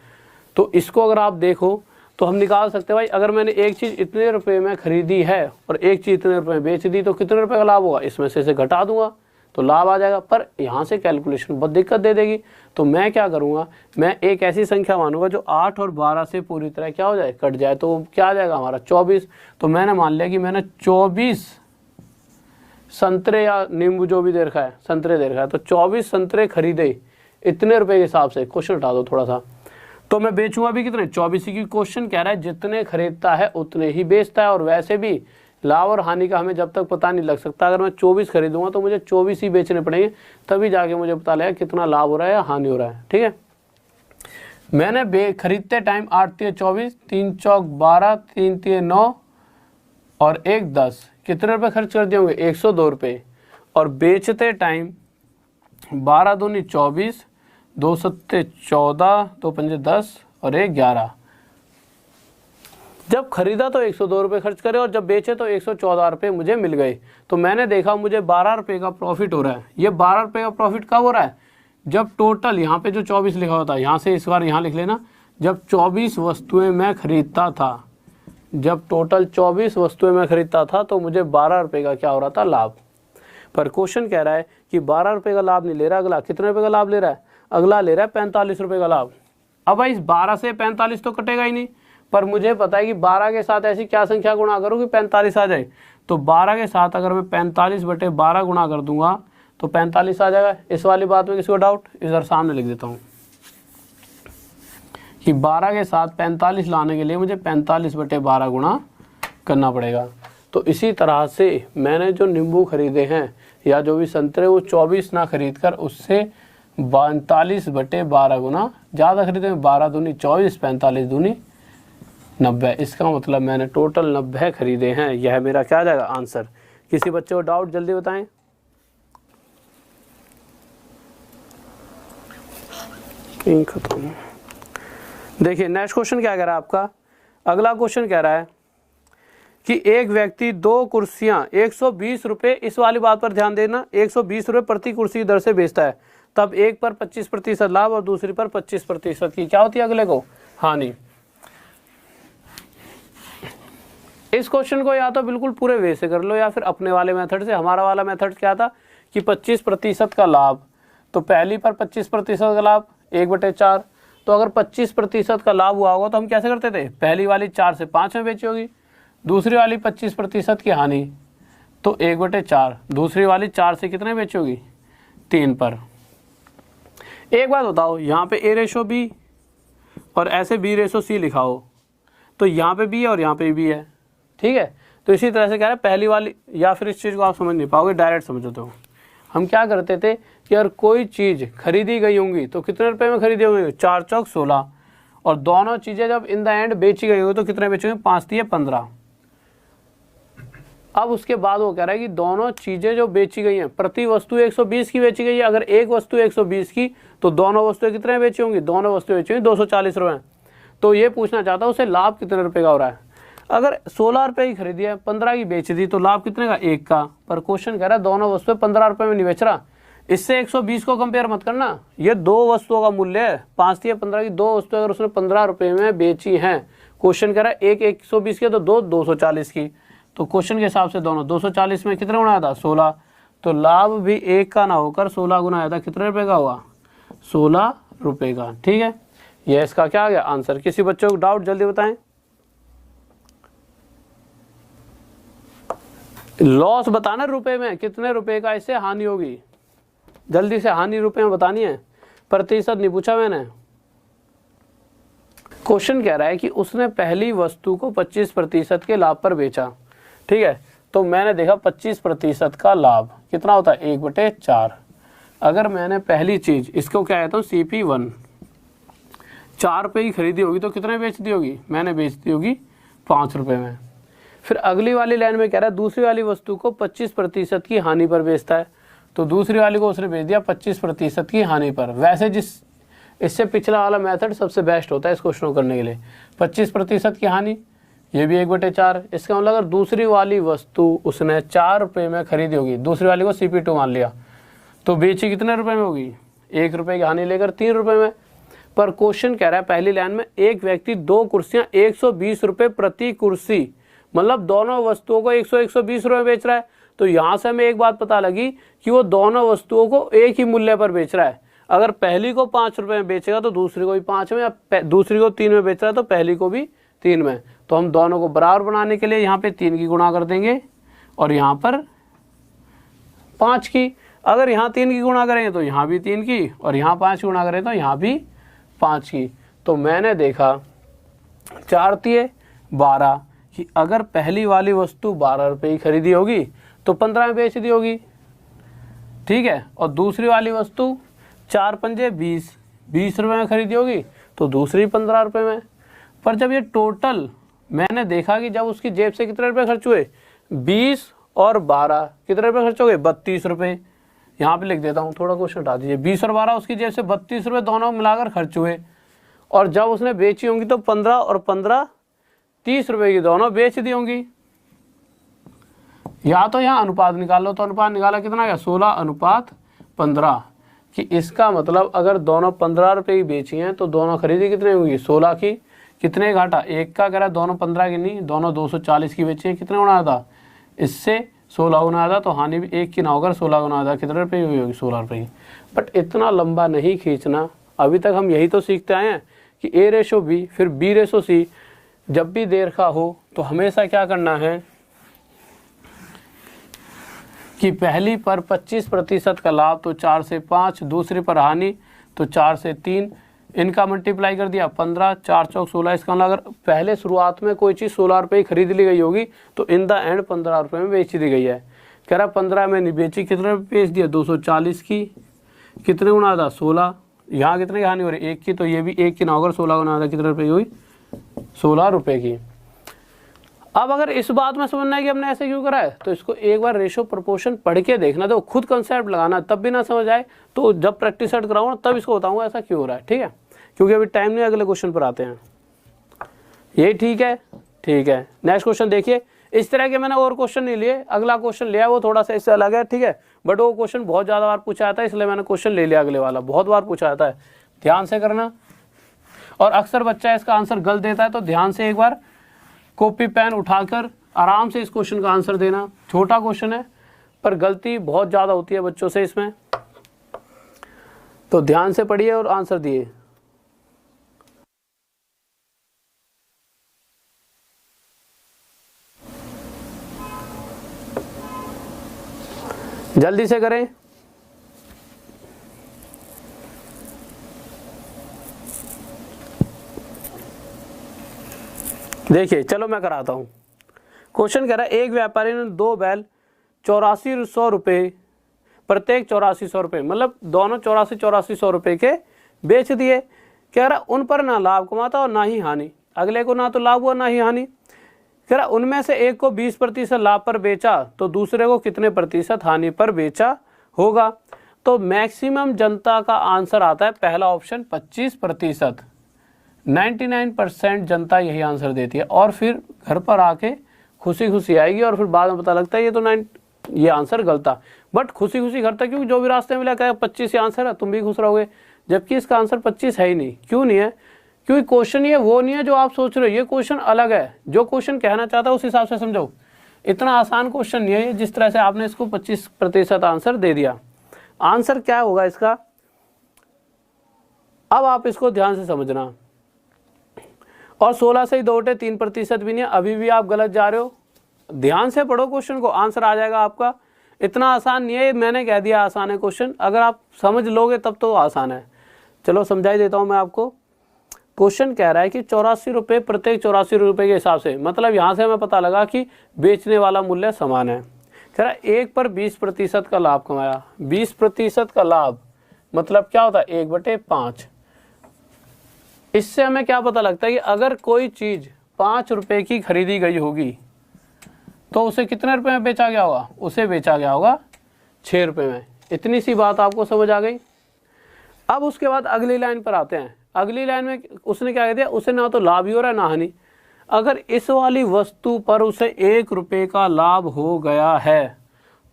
तो इसको अगर आप देखो तो हम निकाल सकते हैं भाई, अगर मैंने एक चीज़ इतने रुपए में खरीदी है और एक चीज़ इतने रुपए में बेच दी तो कितने रुपए का लाभ होगा, इसमें से घटा दूंगा तो लाभ आ जाएगा। पर यहाँ से कैलकुलेशन बहुत दिक्कत दे देगी, तो मैं क्या करूँगा, मैं एक ऐसी संख्या मानूंगा जो 8 और 12 से पूरी तरह क्या हो जाए, कट जाए, तो क्या आ जाएगा हमारा 24। तो मैंने मान लिया कि मैंने 24 संतरे या नींबू जो भी दे रखा है, संतरे दे रखा है, तो 24 संतरे खरीदे इतने रुपए के हिसाब से, क्वेश्चन हटा दो थोड़ा सा, तो मैं बेचूंगा भी कितने, 24 की। क्वेश्चन कह रहा है जितने खरीदता है उतने ही बेचता है, और वैसे भी लाभ और हानि का हमें जब तक पता नहीं लग सकता, अगर मैं 24 खरीदूंगा तो मुझे 24 ही बेचने पड़ेंगे, तभी जाके मुझे पता लगेगा कितना लाभ हो रहा है या हानि हो रहा है। ठीक है, मैंने खरीदते टाइम 8 3 24, 3 चौक 12, 3 3 9 और 1 10 कितने रुपए खर्च कर दिए होंगे, 102 रुपये। और बेचते टाइम 12 दूनी 24, 2 सत्ते 14, 2 पंजे 10 और 1 11। जब खरीदा तो 102 रुपये खर्च करे और जब बेचे तो 114 रुपये मुझे मिल गए। तो मैंने देखा मुझे 12 रुपये का प्रॉफिट हो रहा है। ये 12 रुपये का प्रॉफिट कब हो रहा है, जब टोटल यहाँ पे जो 24 लिखा होता है, यहाँ से इस बार यहाँ लिख लेना, जब 24 वस्तुएं मैं खरीदता था, जब टोटल 24 वस्तुएं मैं खरीदता था तो मुझे 12 रुपये का क्या हो रहा था, लाभ। पर क्वेश्चन कह रहा है कि 12 रुपये का लाभ नहीं ले रहा, अगला कितने रुपये का लाभ ले रहा है, अगला ले रहा है 45 रुपये का लाभ। अब भाई इस 12 से 45 तो कटेगा ही नहीं, पर मुझे पता है कि 12 के साथ ऐसी क्या संख्या गुणा करूँ कि 45 आ जाए। तो 12 के साथ अगर मैं 45/12 गुणा कर दूंगा तो 45 आ जाएगा। इस वाली बात में किसी को डाउट, इधर सामने लिख देता हूँ कि 12 के साथ 45 लाने के लिए मुझे 45/12 गुणा करना पड़ेगा। तो इसी तरह से मैंने जो नींबू खरीदे हैं या जो भी संतरे, वो 24 ना खरीद कर उससे 42/12 गुना ज़्यादा खरीदे, 12 दूनी 24, 45 दूनी 90। इसका मतलब मैंने टोटल 90 खरीदे हैं। यह मेरा क्या जाएगा आंसर। किसी बच्चे को डाउट जल्दी बताएं। खत्म। देखिए नेक्स्ट क्वेश्चन क्या कह रहा है आपका, अगला क्वेश्चन कह रहा है कि एक व्यक्ति 2 कुर्सियां 120 रुपये, इस वाली बात पर ध्यान देना, 120 रुपये प्रति कुर्सी दर से बेचता है, तब एक पर 25% लाभ और दूसरी पर 25% की क्या होती है अगले को, हानि। इस क्वेश्चन को या तो बिल्कुल पूरे वे से कर लो या फिर अपने वाले मेथड से। हमारा वाला मेथड क्या था कि 25% का लाभ, तो पहली पर 25% का लाभ 1/4। तो अगर 25% का लाभ हुआ होगा तो हम कैसे करते थे, पहली वाली 4 से 5 में बेची होगी, दूसरी वाली 25% की हानि तो 1/4, दूसरी वाली 4 से कितने बेची होगी, 3 पर। एक बात बताओ, यहाँ पे A/B और ऐसे B/C लिखा हो तो यहाँ पे भी है और यहाँ पे भी है, ठीक है। तो इसी तरह से कह रहे हैं पहली वाली, या फिर इस चीज़ को आप समझ नहीं पाओगे, डायरेक्ट समझो। तो हम क्या करते थे कि अगर कोई चीज़ खरीदी गई होंगी तो कितने रुपए में खरीदी होंगी, 4 चौक 16, और दोनों चीज़ें जब इन द एंड बेची गई होगी तो कितने बेची होंगी, 5 3 15। अब उसके बाद वो कह रहा है कि दोनों चीज़ें जो बेची गई हैं, प्रति वस्तु 120 की बेची गई है, अगर एक वस्तु 120 की तो दोनों वस्तुएं कितने बेची होंगी, दोनों वस्तुएं बेची होंगी 240 रुपये। तो ये पूछना चाहता हूँ उसे लाभ कितने रुपए का हो रहा है। अगर 16 रुपये की खरीदी है, 15 की बेच दी तो लाभ कितने का, 1 का। पर क्वेश्चन कह रहा है दोनों वस्तुएं 15 रुपये में नहीं बेच रहा, इससे 120 को कंपेयर मत करना, ये 2 वस्तुओं का मूल्य है, 5 3 15 की 2 वस्तुएं अगर उसने 15 रुपये में बेची हैं, क्वेश्चन कह रहा है एक 120 की तो 2 240 की, तो क्वेश्चन के हिसाब से दोनों 240 में कितने गुना आया था, 16। तो लाभ भी 1 का ना होकर 16 गुना आया था, कितने रुपए का हुआ, 16 रुपये का। ठीक है, यह इसका क्या आ गया आंसर। किसी बच्चों को डाउट जल्दी बताएं। लॉस बताना रुपए में, कितने रुपए का इससे हानि होगी, जल्दी से हानि रुपए में बतानी है, प्रतिशत नहीं पूछा मैंने। क्वेश्चन कह रहा है कि उसने पहली वस्तु को 25% के लाभ पर बेचा, ठीक है। तो मैंने देखा 25% का लाभ कितना होता है, 1/4। अगर मैंने पहली चीज इसको क्या कहता हूँ CP1 ₹4 की खरीदी होगी तो कितने बेच दी होगी, मैंने बेच दी होगी ₹5 में। फिर अगली वाली लाइन में कह रहा है दूसरी वाली वस्तु को 25% की हानि पर बेचता है, तो दूसरी वाली को उसने बेच दिया 25% की हानि पर। वैसे इससे पिछला वाला मेथड सबसे बेस्ट होता है इस क्वेश्चन को करने के लिए। 25% की हानि, ये भी 1/4। इसका मतलब अगर दूसरी वाली वस्तु उसने ₹4 में खरीदी होगी, दूसरी वाली को CP2 मान लिया, तो बेची कितने रुपए में होगी, ₹1 की हानि लेकर ₹3 में। पर क्वेश्चन कह रहा है पहली लाइन में एक व्यक्ति 2 कुर्सियां ₹120 प्रति कुर्सी, मतलब दोनों वस्तुओं को 120 रुपये बेच रहा है। तो यहाँ से हमें एक बात पता लगी कि वो दोनों वस्तुओं को एक ही मूल्य पर बेच रहा है। अगर पहली को ₹5 में बेचेगा तो दूसरी को भी 5 में, या दूसरी को 3 में बेच रहा है तो पहली को भी 3 में। तो हम दोनों को बराबर बनाने के लिए यहाँ पे 3 की गुणा कर देंगे और यहाँ पर 5 की। अगर यहाँ 3 की गुणा करेंगे तो यहाँ भी 3 की, और यहाँ 5 की गुणा करें तो यहाँ भी 5 की। तो मैंने देखा 4 तिये 12 कि अगर पहली वाली वस्तु ₹12 की खरीदी होगी तो 15 में बेच दी होगी, ठीक है। और दूसरी वाली वस्तु 4 पंजे 20 रुपये में खरीदी होगी तो दूसरी ₹15 में। पर जब ये टोटल मैंने देखा कि जब उसकी जेब से कितने रुपए खर्च हुए, 20 और 12 कितने रुपए खर्च हो गए, 32 रुपये। यहाँ पे लिख देता हूँ, थोड़ा क्वेश्चन हटा दीजिए। 20 और 12 उसकी जेब से 32 रुपये दोनों मिलाकर खर्च हुए, और जब उसने बेची होंगी तो 15 और 15 30 रुपये की दोनों बेच दी होंगी। या तो यहाँ अनुपात निकाल लो, तो अनुपात निकाला कितना गया, 16:15। कि इसका मतलब अगर दोनों 15 रुपये की बेची हैं तो दोनों खरीदी कितने होंगी, 16 की। कितने घाटा, एक का कह रहा है, दोनों 15 की नहीं, दोनों 240 की बेची हैं। कितने गुना था, इससे 16 गुना था, तो हानि भी एक की ना होकर 16 गुना था। कितने रुपये हुई होगी, 16 रुपये की। बट इतना लंबा नहीं खींचना, अभी तक हम यही तो सीखते आए हैं कि A/B फिर B/C। जब भी देर का हो तो हमेशा क्या करना है कि पहली पर 25% का लाभ तो 4 से 5, दूसरी पर हानि तो 4 से 3, इनका मल्टीप्लाई कर दिया 15, 4 चौक 16। इसका मतलब अगर पहले शुरुआत में कोई चीज़ 16 रुपये की खरीद ली गई होगी तो इन द एंड 15 रुपये में बेच दी गई है। कह रहा 15 में नहीं बेची, कितने बेच दिया, 240 की। कितने गुना था, 16। यहाँ कितने की हानि हो रही, 1 की, तो ये भी 1 की ना होकर 16 गुना था। कितने रुपये की हुई, 16 रुपये की। अब अगर इस बात में समझना है कि हमने ऐसे क्यों करा है, तो इसको एक बार रेशो प्रोपोर्शन पढ़ के देखना, तो खुद कंसेप्ट लगाना। तब भी ना समझ आए तो जब प्रैक्टिस सेट कराऊंगा तब इसको बताऊंगा ऐसा क्यों हो रहा है, ठीक है। क्योंकि अभी टाइम नहीं, अगले क्वेश्चन पर आते हैं। ये ठीक है, ठीक है। नेक्स्ट क्वेश्चन देखिए। इस तरह के मैंने और क्वेश्चन नहीं लिए, अगला क्वेश्चन लिया वो थोड़ा सा इससे अलग है, ठीक है। बट वो क्वेश्चन बहुत ज़्यादा बार पूछा जाता है, इसलिए मैंने क्वेश्चन ले लिया। अगले वाला बहुत बार पूछा जाता है, ध्यान से करना। और अक्सर बच्चा इसका आंसर गलत देता है, तो ध्यान से एक बार कॉपी पेन उठाकर आराम से इस क्वेश्चन का आंसर देना। छोटा क्वेश्चन है पर गलती बहुत ज़्यादा होती है बच्चों से इसमें, तो ध्यान से पढ़िए और आंसर दिए। जल्दी से करें। देखिए, चलो मैं कराता हूं। क्वेश्चन कह रहा है एक व्यापारी ने 2 बैल 8400 रुपये, प्रत्येक 8400 रुपये, मतलब दोनों 8400 रुपये के बेच दिए। कह रहा उन पर ना लाभ कमाता और ना ही हानि। अगले को ना तो लाभ हुआ ना ही हानि। कह रहा उनमें से एक को 20% लाभ पर बेचा तो दूसरे को कितने प्रतिशत हानि पर बेचा होगा। तो मैक्सिमम जनता का आंसर आता है पहला ऑप्शन 25%। 99% जनता यही आंसर देती है, और फिर घर पर आके खुशी खुशी आएगी और फिर बाद में पता लगता है ये आंसर गलत था। बट खुशी खुशी घर तक, क्योंकि जो भी रास्ते में मिला कहा 25 ही आंसर है, तुम भी खुश रहोगे, जबकि इसका आंसर 25 है ही नहीं। क्यों नहीं है, क्योंकि क्वेश्चन ये वो नहीं है जो आप सोच रहे हो, ये क्वेश्चन अलग है। जो क्वेश्चन कहना चाहता है उस हिसाब से समझो। इतना आसान क्वेश्चन नहीं है जिस तरह से आपने इसको 25% आंसर दे दिया। आंसर क्या होगा इसका, अब आप इसको ध्यान से समझना। और 16 से ही 2 उठे, 3% भी नहीं है, अभी भी आप गलत जा रहे हो। ध्यान से पढ़ो क्वेश्चन को, आंसर आ जाएगा आपका। इतना आसान नहीं है, मैंने कह दिया आसान है क्वेश्चन, अगर आप समझ लोगे तब तो आसान है। चलो समझाई देता हूं मैं आपको। क्वेश्चन कह रहा है कि 84 रुपये प्रत्येक 84 रुपये के हिसाब से, मतलब यहाँ से हमें पता लगा कि बेचने वाला मूल्य समान है। कह रहा है 1 पर 20% का लाभ कमाया। 20% का लाभ मतलब क्या होता है 1/5। इससे हमें क्या पता लगता है कि अगर कोई चीज़ 5 रुपये की खरीदी गई होगी तो उसे कितने रुपए में बेचा गया होगा, उसे बेचा गया होगा 6 रुपये में। इतनी सी बात आपको समझ आ गई। अब उसके बाद अगली लाइन पर आते हैं। अगली लाइन में उसने क्या कह दिया, उसे ना तो लाभ ही हो रहा है ना हानि। अगर इस वाली वस्तु पर उसे 1 रुपये का लाभ हो गया है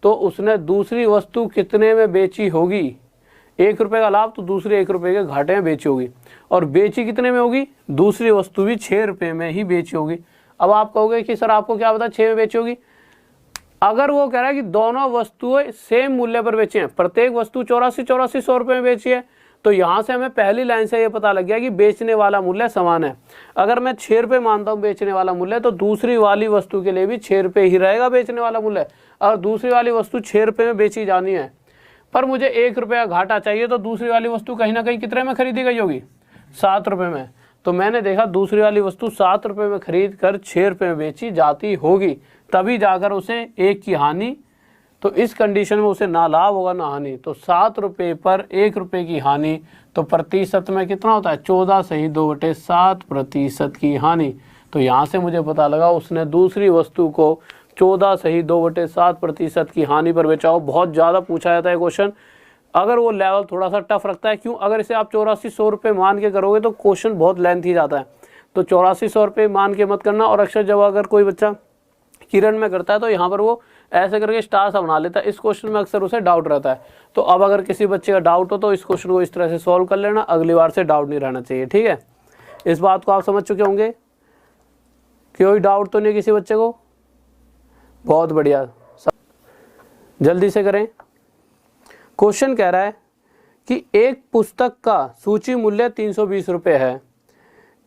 तो उसने दूसरी वस्तु कितने में बेची होगी, 1 रुपये का लाभ तो दूसरी 1 रुपये के घाटे में बेची होगी, और बेची कितने में होगी, दूसरी वस्तु भी 6 रुपये में ही बेची होगी। अब आप कहोगे कि सर आपको क्या पता 6 में बेची होगी। अगर वो कह रहा है कि दोनों वस्तुएं सेम मूल्य पर बेची हैं, प्रत्येक वस्तु 84 100 रुपये में बेची है, तो यहाँ से हमें पहली लाइन से ये पता लग गया कि बेचने वाला मूल्य समान है। अगर मैं 6 रुपये मानता हूँ बेचने वाला मूल्य, तो दूसरी वाली वस्तु के लिए भी 6 रुपये ही रहेगा बेचने वाला मूल्य। और दूसरी वाली वस्तु 6 रुपये में बेची जानी है, पर मुझे 1 रुपये का घाटा चाहिए, तो दूसरी वाली वस्तु कहीं ना कहीं कितने में खरीदी गई होगी, 7 रुपये में। तो मैंने देखा दूसरी वाली वस्तु 7 रुपये में खरीद कर 6 रुपये में बेची जाती होगी, तभी जाकर उसे 1 की हानि, तो इस कंडीशन में उसे ना लाभ होगा ना हानि। तो 7 रुपये पर 1 रुपये की हानि, तो प्रतिशत में कितना होता है 14/2/7% की हानि। तो यहाँ से मुझे पता लगा उसने दूसरी वस्तु को 14/2/7% की हानि पर बेचा हो। बहुत ज़्यादा पूछा जाता है क्वेश्चन, अगर वो लेवल थोड़ा सा टफ रखता है। क्यों, अगर इसे आप 8400 रुपये मान के करोगे तो क्वेश्चन बहुत लेंथी जाता है। तो 8400 रुपये मान के मत करना। और अक्सर जब अगर कोई बच्चा किरण में करता है तो यहाँ पर वो ऐसे करके स्टार सा बना लेता है। इस क्वेश्चन में अक्सर उसे डाउट रहता है। तो अब अगर किसी बच्चे का डाउट हो तो इस क्वेश्चन को इस तरह से सॉल्व कर लेना, अगली बार से डाउट नहीं रहना चाहिए। ठीक है, इस बात को आप समझ चुके होंगे, कोई डाउट तो नहीं किसी बच्चे को। बहुत बढ़िया, जल्दी से करें। क्वेश्चन कह रहा है कि एक पुस्तक का सूची मूल्य 320 रुपये है।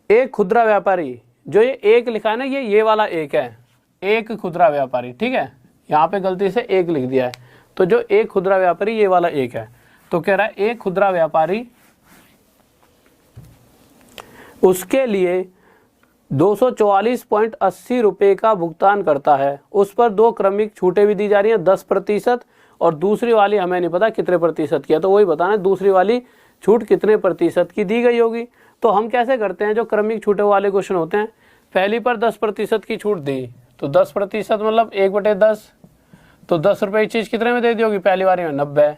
एक खुदरा व्यापारी, जो ये एक लिखा है ना, ये वाला एक है, एक खुदरा व्यापारी। ठीक है, यहाँ पे गलती से एक लिख दिया है, तो जो एक खुदरा व्यापारी ये वाला एक है। तो कह रहा है एक खुदरा व्यापारी उसके लिए 244.80 रुपये का भुगतान करता है। उस पर 2 क्रमिक छूटें भी दी जा रही हैं, 10% और दूसरी वाली हमें नहीं पता कितने प्रतिशत की है। तो वही बताना है दूसरी वाली छूट कितने प्रतिशत की दी गई होगी। तो हम कैसे करते हैं, जो क्रमिक छूटे वाले क्वेश्चन होते हैं, पहली पर 10% की छूट दी, तो 10% मतलब 1/10, तो 10 रुपये की चीज़ कितने में दे दी होगी, पहली बारी में 90।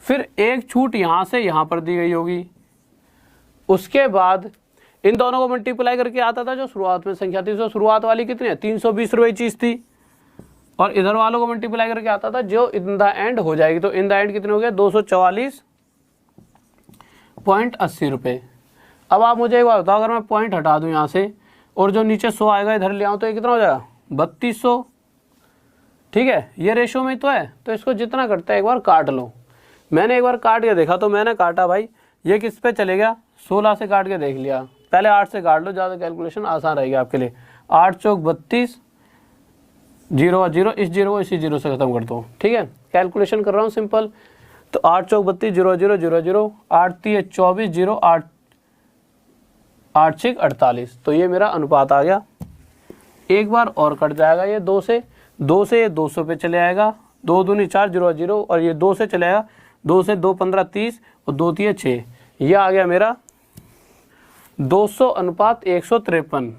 फिर एक छूट यहाँ से यहाँ पर दी गई होगी। उसके बाद इन दोनों को मल्टीप्लाई करके आता था जो शुरुआत में संख्या थी। तो शुरुआत वाली कितनी है, 320 रुपये चीज़ थी, और इधर वालों को मल्टीप्लाई करके आता था जो इन द एंड हो जाएगी। तो इन द एंड कितने हो गए, 244.80 रुपये। अब आप मुझे एक बात बताओ, अगर मैं पॉइंट हटा दूं यहाँ से और जो नीचे 100 आएगा इधर ले आऊँ तो ये कितना हो जाएगा, 3200। ठीक है, ये रेशो में तो है, तो इसको जितना करता है एक बार काट लो। मैंने एक बार काट के देखा, तो मैंने काटा भाई, ये किस पे चले गया, 16 से काट के देख लिया। पहले 8 से काट लो, ज़्यादा कैलकुलेशन आसान रहेगी आपके लिए। 8 चौक 32, 0 0, इस 0 को इसी 0 से ख़त्म कर दो। ठीक है, कैलकुलेशन कर रहा हूँ सिंपल। तो 8 चौक 32, 0 0 0 0, 8 3 24, 0 8 8 6 48। तो ये मेरा अनुपात आ गया। एक बार और कट जाएगा ये 2 से ये 200 पे चले आएगा, 2 दूनी 4, 0 0, और ये 2 से चले आएगा, 2 से 2 15 30, और 2 3 6। ये आ गया मेरा 200:153।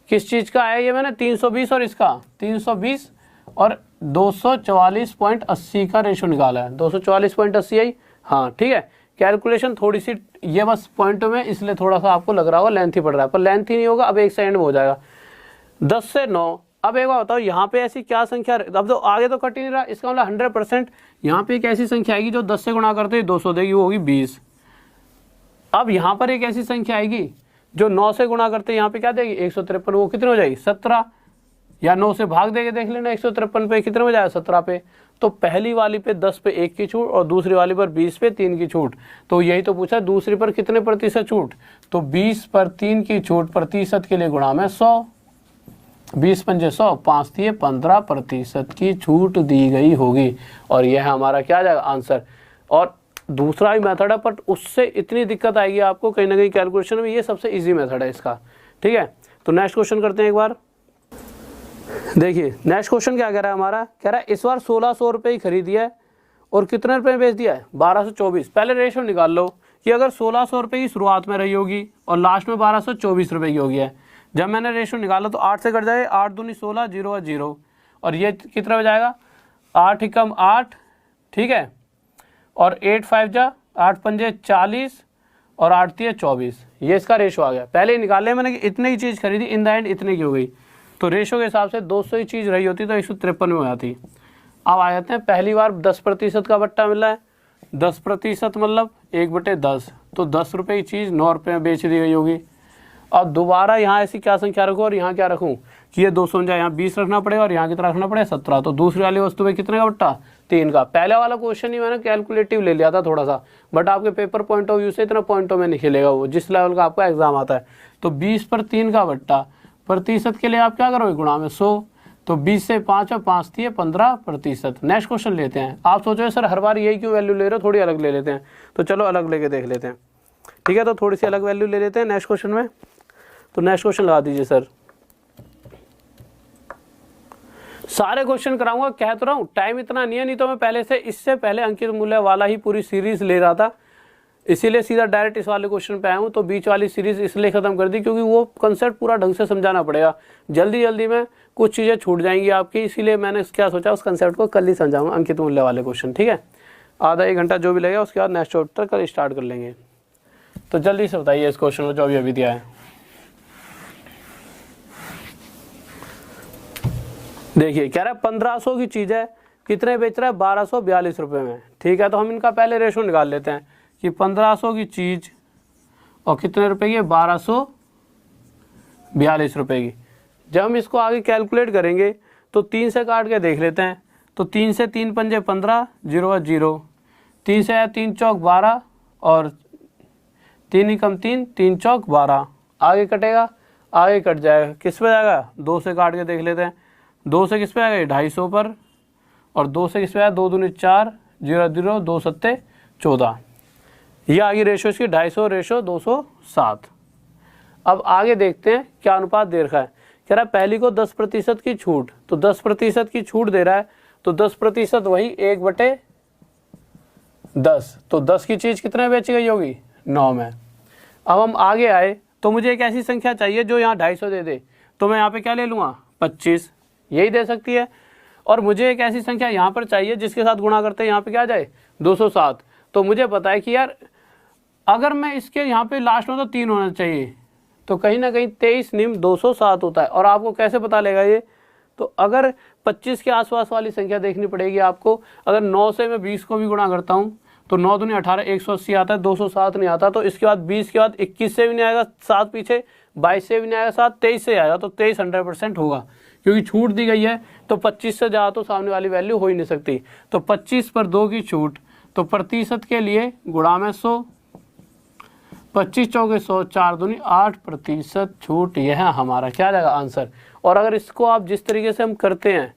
किस चीज़ का है ये, मैंने 320 और इसका 320 और 244.80 का रेशो निकाला है। 244.80 आई, हाँ ठीक है। कैलकुलेशन थोड़ी सी ये बस पॉइंट में, इसलिए थोड़ा सा आपको लग रहा होगा लेंथी पड़ रहा है, पर लेंथी नहीं होगा। अब 1 सेकंड में हो जाएगा। 10 से 9। अब एक बार बताओ, यहाँ पे ऐसी क्या संख्या, अब तो आगे तो कट ही नहीं रहा, इसका मतलब 100% यहाँ पे एक ऐसी संख्या आएगी जो 10 से गुणा करते ही 200 देगी, वो होगी 20। अब यहाँ पर एक ऐसी संख्या आएगी जो 9 से गुणा करते यहाँ पे क्या देगी, 153, वो कितने हो जाएगी, 17। या 9 से भाग देके देख लेना, 153 पे कितने हो जाएगा, 17 पे। तो पहली वाली पे 10 पे 1 की छूट, और दूसरी वाली पर 20 पे 3 की छूट। तो यही तो पूछा, दूसरी पर कितने प्रतिशत छूट, तो 20 पर 3 की छूट, प्रतिशत के लिए गुणा में 100, 20 पंजे 100, 5 दिए 15% की छूट दी गई होगी। और यह हमारा क्या आ जाएगा आंसर। और दूसरा ही मेथड है, बट उससे इतनी दिक्कत आएगी आपको कहीं ना कहीं कैलकुलेशन में। ये सबसे इजी मेथड है इसका, ठीक है। तो नेक्स्ट क्वेश्चन करते हैं एक बार। देखिए नेक्स्ट क्वेश्चन क्या कह रहा है हमारा, कह रहा है इस बार 1600 रुपये ही खरीदी है और कितने रुपए में बेच दिया है, 1224। पहले रेशो निकाल लो कि अगर 1600 रुपये की शुरुआत में रही होगी और लास्ट में 1224 रुपये की होगी है। जब मैंने रेशो निकाला तो 8 से कट जाए, 8 दूनी 16, 0 और 0, और ये कितना हो जाएगा 8 एकम 8, ठीक है, और 8 5 जा 8 पंजे 40 और 8 3 24। ये इसका रेशो आ गया। पहले ही निकाले मैंने कि इतने की चीज़ खरीदी, इन द एंड इतने की हो गई। तो रेशो के हिसाब से 200 ही चीज़ रही होती तो 153 में हो जाती। अब आ जाते हैं, पहली बार 10% का बट्टा मिला है। 10% मतलब 1/10, तो 10 रुपये की चीज़ 9 रुपये में बेच दी गई होगी। अब दोबारा यहाँ ऐसी क्या संख्या रखूँ और यहाँ क्या रखूँ कि ये 200 जाए, यहाँ 20 रखना पड़ेगा और यहाँ कितना रखना पड़ेगा 17। तो दूसरी वाली वस्तु में कितने का बट्टा, 3 का। पहले वाला क्वेश्चन ही मैंने कैलकुलेटिव ले लिया था थोड़ा सा, बट आपके पेपर पॉइंट ऑफ व्यू से इतना पॉइंटों में नहीं खेलेगा वो, जिस लेवल का आपका एग्जाम आता है। तो 20 पर 3 का बट्टा, प्रतिशत के लिए आप क्या करोगे, गुणा में 100। तो 20 से 5 और 5 थी 15%। नेक्स्ट क्वेश्चन लेते हैं। आप सोचो सर हर बार यही क्यों वैल्यू ले रहे हो, थोड़ी अलग ले लेते हैं। तो चलो अलग लेके देख लेते हैं, ठीक है। तो थोड़ी सी अलग वैल्यू ले लेते हैं नेक्स्ट क्वेश्चन में। तो नेक्स्ट क्वेश्चन लगा दीजिए सर। सारे क्वेश्चन कराऊंगा, कह तो रहा हूँ टाइम इतना नहीं है, नहीं तो मैं पहले से इससे पहले अंकित मूल्य वाला ही पूरी सीरीज ले रहा था, इसीलिए सीधा डायरेक्ट इस वाले क्वेश्चन पे आया हूँ। तो बीच वाली सीरीज इसलिए खत्म कर दी क्योंकि वो कंसेप्ट पूरा ढंग से समझाना पड़ेगा, जल्दी जल्दी में कुछ चीज़ें छूट जाएंगी आपकी, इसीलिए मैंने क्या सोचा उस कंसेप्ट को कल ही समझाऊंगा, अंकित मूल्य वाले क्वेश्चन, ठीक है। आधा 1 घंटा जो भी लगेगा, उसके बाद नेक्स्ट चैप्टर कल स्टार्ट कर लेंगे। तो जल्दी से बताइए इस क्वेश्चन को जो अभी दिया है। देखिए कह रहा है 1500 की चीज़ है, कितने बेच रहा है, 1242 रुपये में, ठीक है। तो हम इनका पहले रेशो निकाल लेते हैं कि 1500 की चीज़ और कितने रुपए की, 1242 रुपये की। जब हम इसको आगे कैलकुलेट करेंगे तो 3 से काट के देख लेते हैं। तो 3 से 3 पंजे 15, 0 और 0, 3 से 3 चौक 12 और 3 एकम 3, 3 चौक 12। आगे कटेगा, आगे कट जाएगा, किस पे जाएगा, 2 से काट के देख लेते हैं। 2 से किस पे आएगा, 250 पर, और 2 से किस पे आया, 2 दूनी 4, 0 0, 2 सत्ते 14। ये आ गई रेशो इसकी 250 रेशो 207। अब आगे देखते हैं क्या अनुपात दे रखा है। कह रहा है पहली को 10% की छूट, तो 10% की छूट दे रहा है, तो 10% वही 1/10। तो 10 की चीज़ कितने में बेची गई होगी, 9 में। अब हम आगे आए तो मुझे एक ऐसी संख्या चाहिए जो यहाँ 250 दे दे, तो मैं यहाँ पे क्या ले लूँगा, 25, यही दे सकती है। और मुझे एक ऐसी संख्या यहाँ पर चाहिए जिसके साथ गुणा करते हैं यहाँ पे क्या आ जाए, 207। तो मुझे पता है कि यार अगर मैं इसके यहाँ पे लास्ट में तो 3 होना चाहिए, तो कहीं ना कहीं 23 निम्न 207 होता है। और आपको कैसे पता लगेगा ये, तो अगर 25 के आसपास वाली संख्या देखनी पड़ेगी आपको। अगर 9 से मैं 20 को भी गुणा करता हूँ तो 9 दूनी 18, 180 आता है, 207 नहीं आता। तो इसके बाद 20 के बाद 21 से भी नहीं आएगा 7 पीछे, 22 से भी नहीं आएगा 7, 23 से आएगा। तो 23 100% होगा क्योंकि छूट दी गई है। तो 25 से ज़्यादा तो सामने वाली वैल्यू हो ही नहीं सकती। तो 25 पर 2 की छूट, तो प्रतिशत के लिए गुणा में 100, 25 चौके 100, 4 दूनी 8% छूट। यह है हमारा क्या जाएगा आंसर। और अगर इसको आप जिस तरीके से हम करते हैं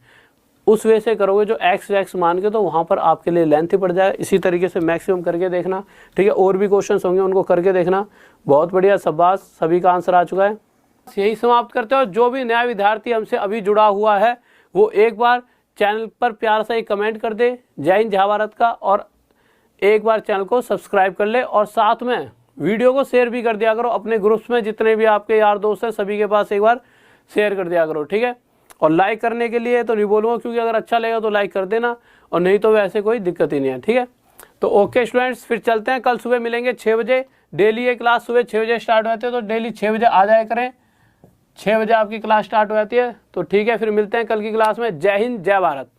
उस वे से करोगे जो एक्स वैक्स मान के, तो वहाँ पर आपके लिए लेंथ ही पड़ जाएगा। इसी तरीके से मैक्सिमम करके देखना, ठीक है। और भी क्वेश्चंस होंगे उनको करके देखना। बहुत बढ़िया, शाबाश, सभी का आंसर आ चुका है। यही समाप्त करते हो। जो भी नया विद्यार्थी हमसे अभी जुड़ा हुआ है वो एक बार चैनल पर प्यार से एक कमेंट कर दे, जय हिंद जय भारत का, और एक बार चैनल को सब्सक्राइब कर ले, और साथ में वीडियो को शेयर भी कर दिया करो अपने ग्रुप्स में, जितने भी आपके यार दोस्त हैं सभी के पास एक बार शेयर कर दिया करो, ठीक है। और लाइक करने के लिए तो नहीं बोलूँगा, क्योंकि अगर अच्छा लगेगा तो लाइक कर देना, और नहीं तो वैसे कोई दिक्कत ही नहीं है, ठीक है। तो ओके स्टूडेंट्स, फिर चलते हैं। कल सुबह मिलेंगे 6 बजे। डेली ये क्लास सुबह 6 बजे स्टार्ट होती है, तो डेली 6 बजे आ जाया करें। 6 बजे आपकी क्लास स्टार्ट हो जाती है, तो ठीक है। फिर मिलते हैं कल की क्लास में। जय हिंद जय भारत।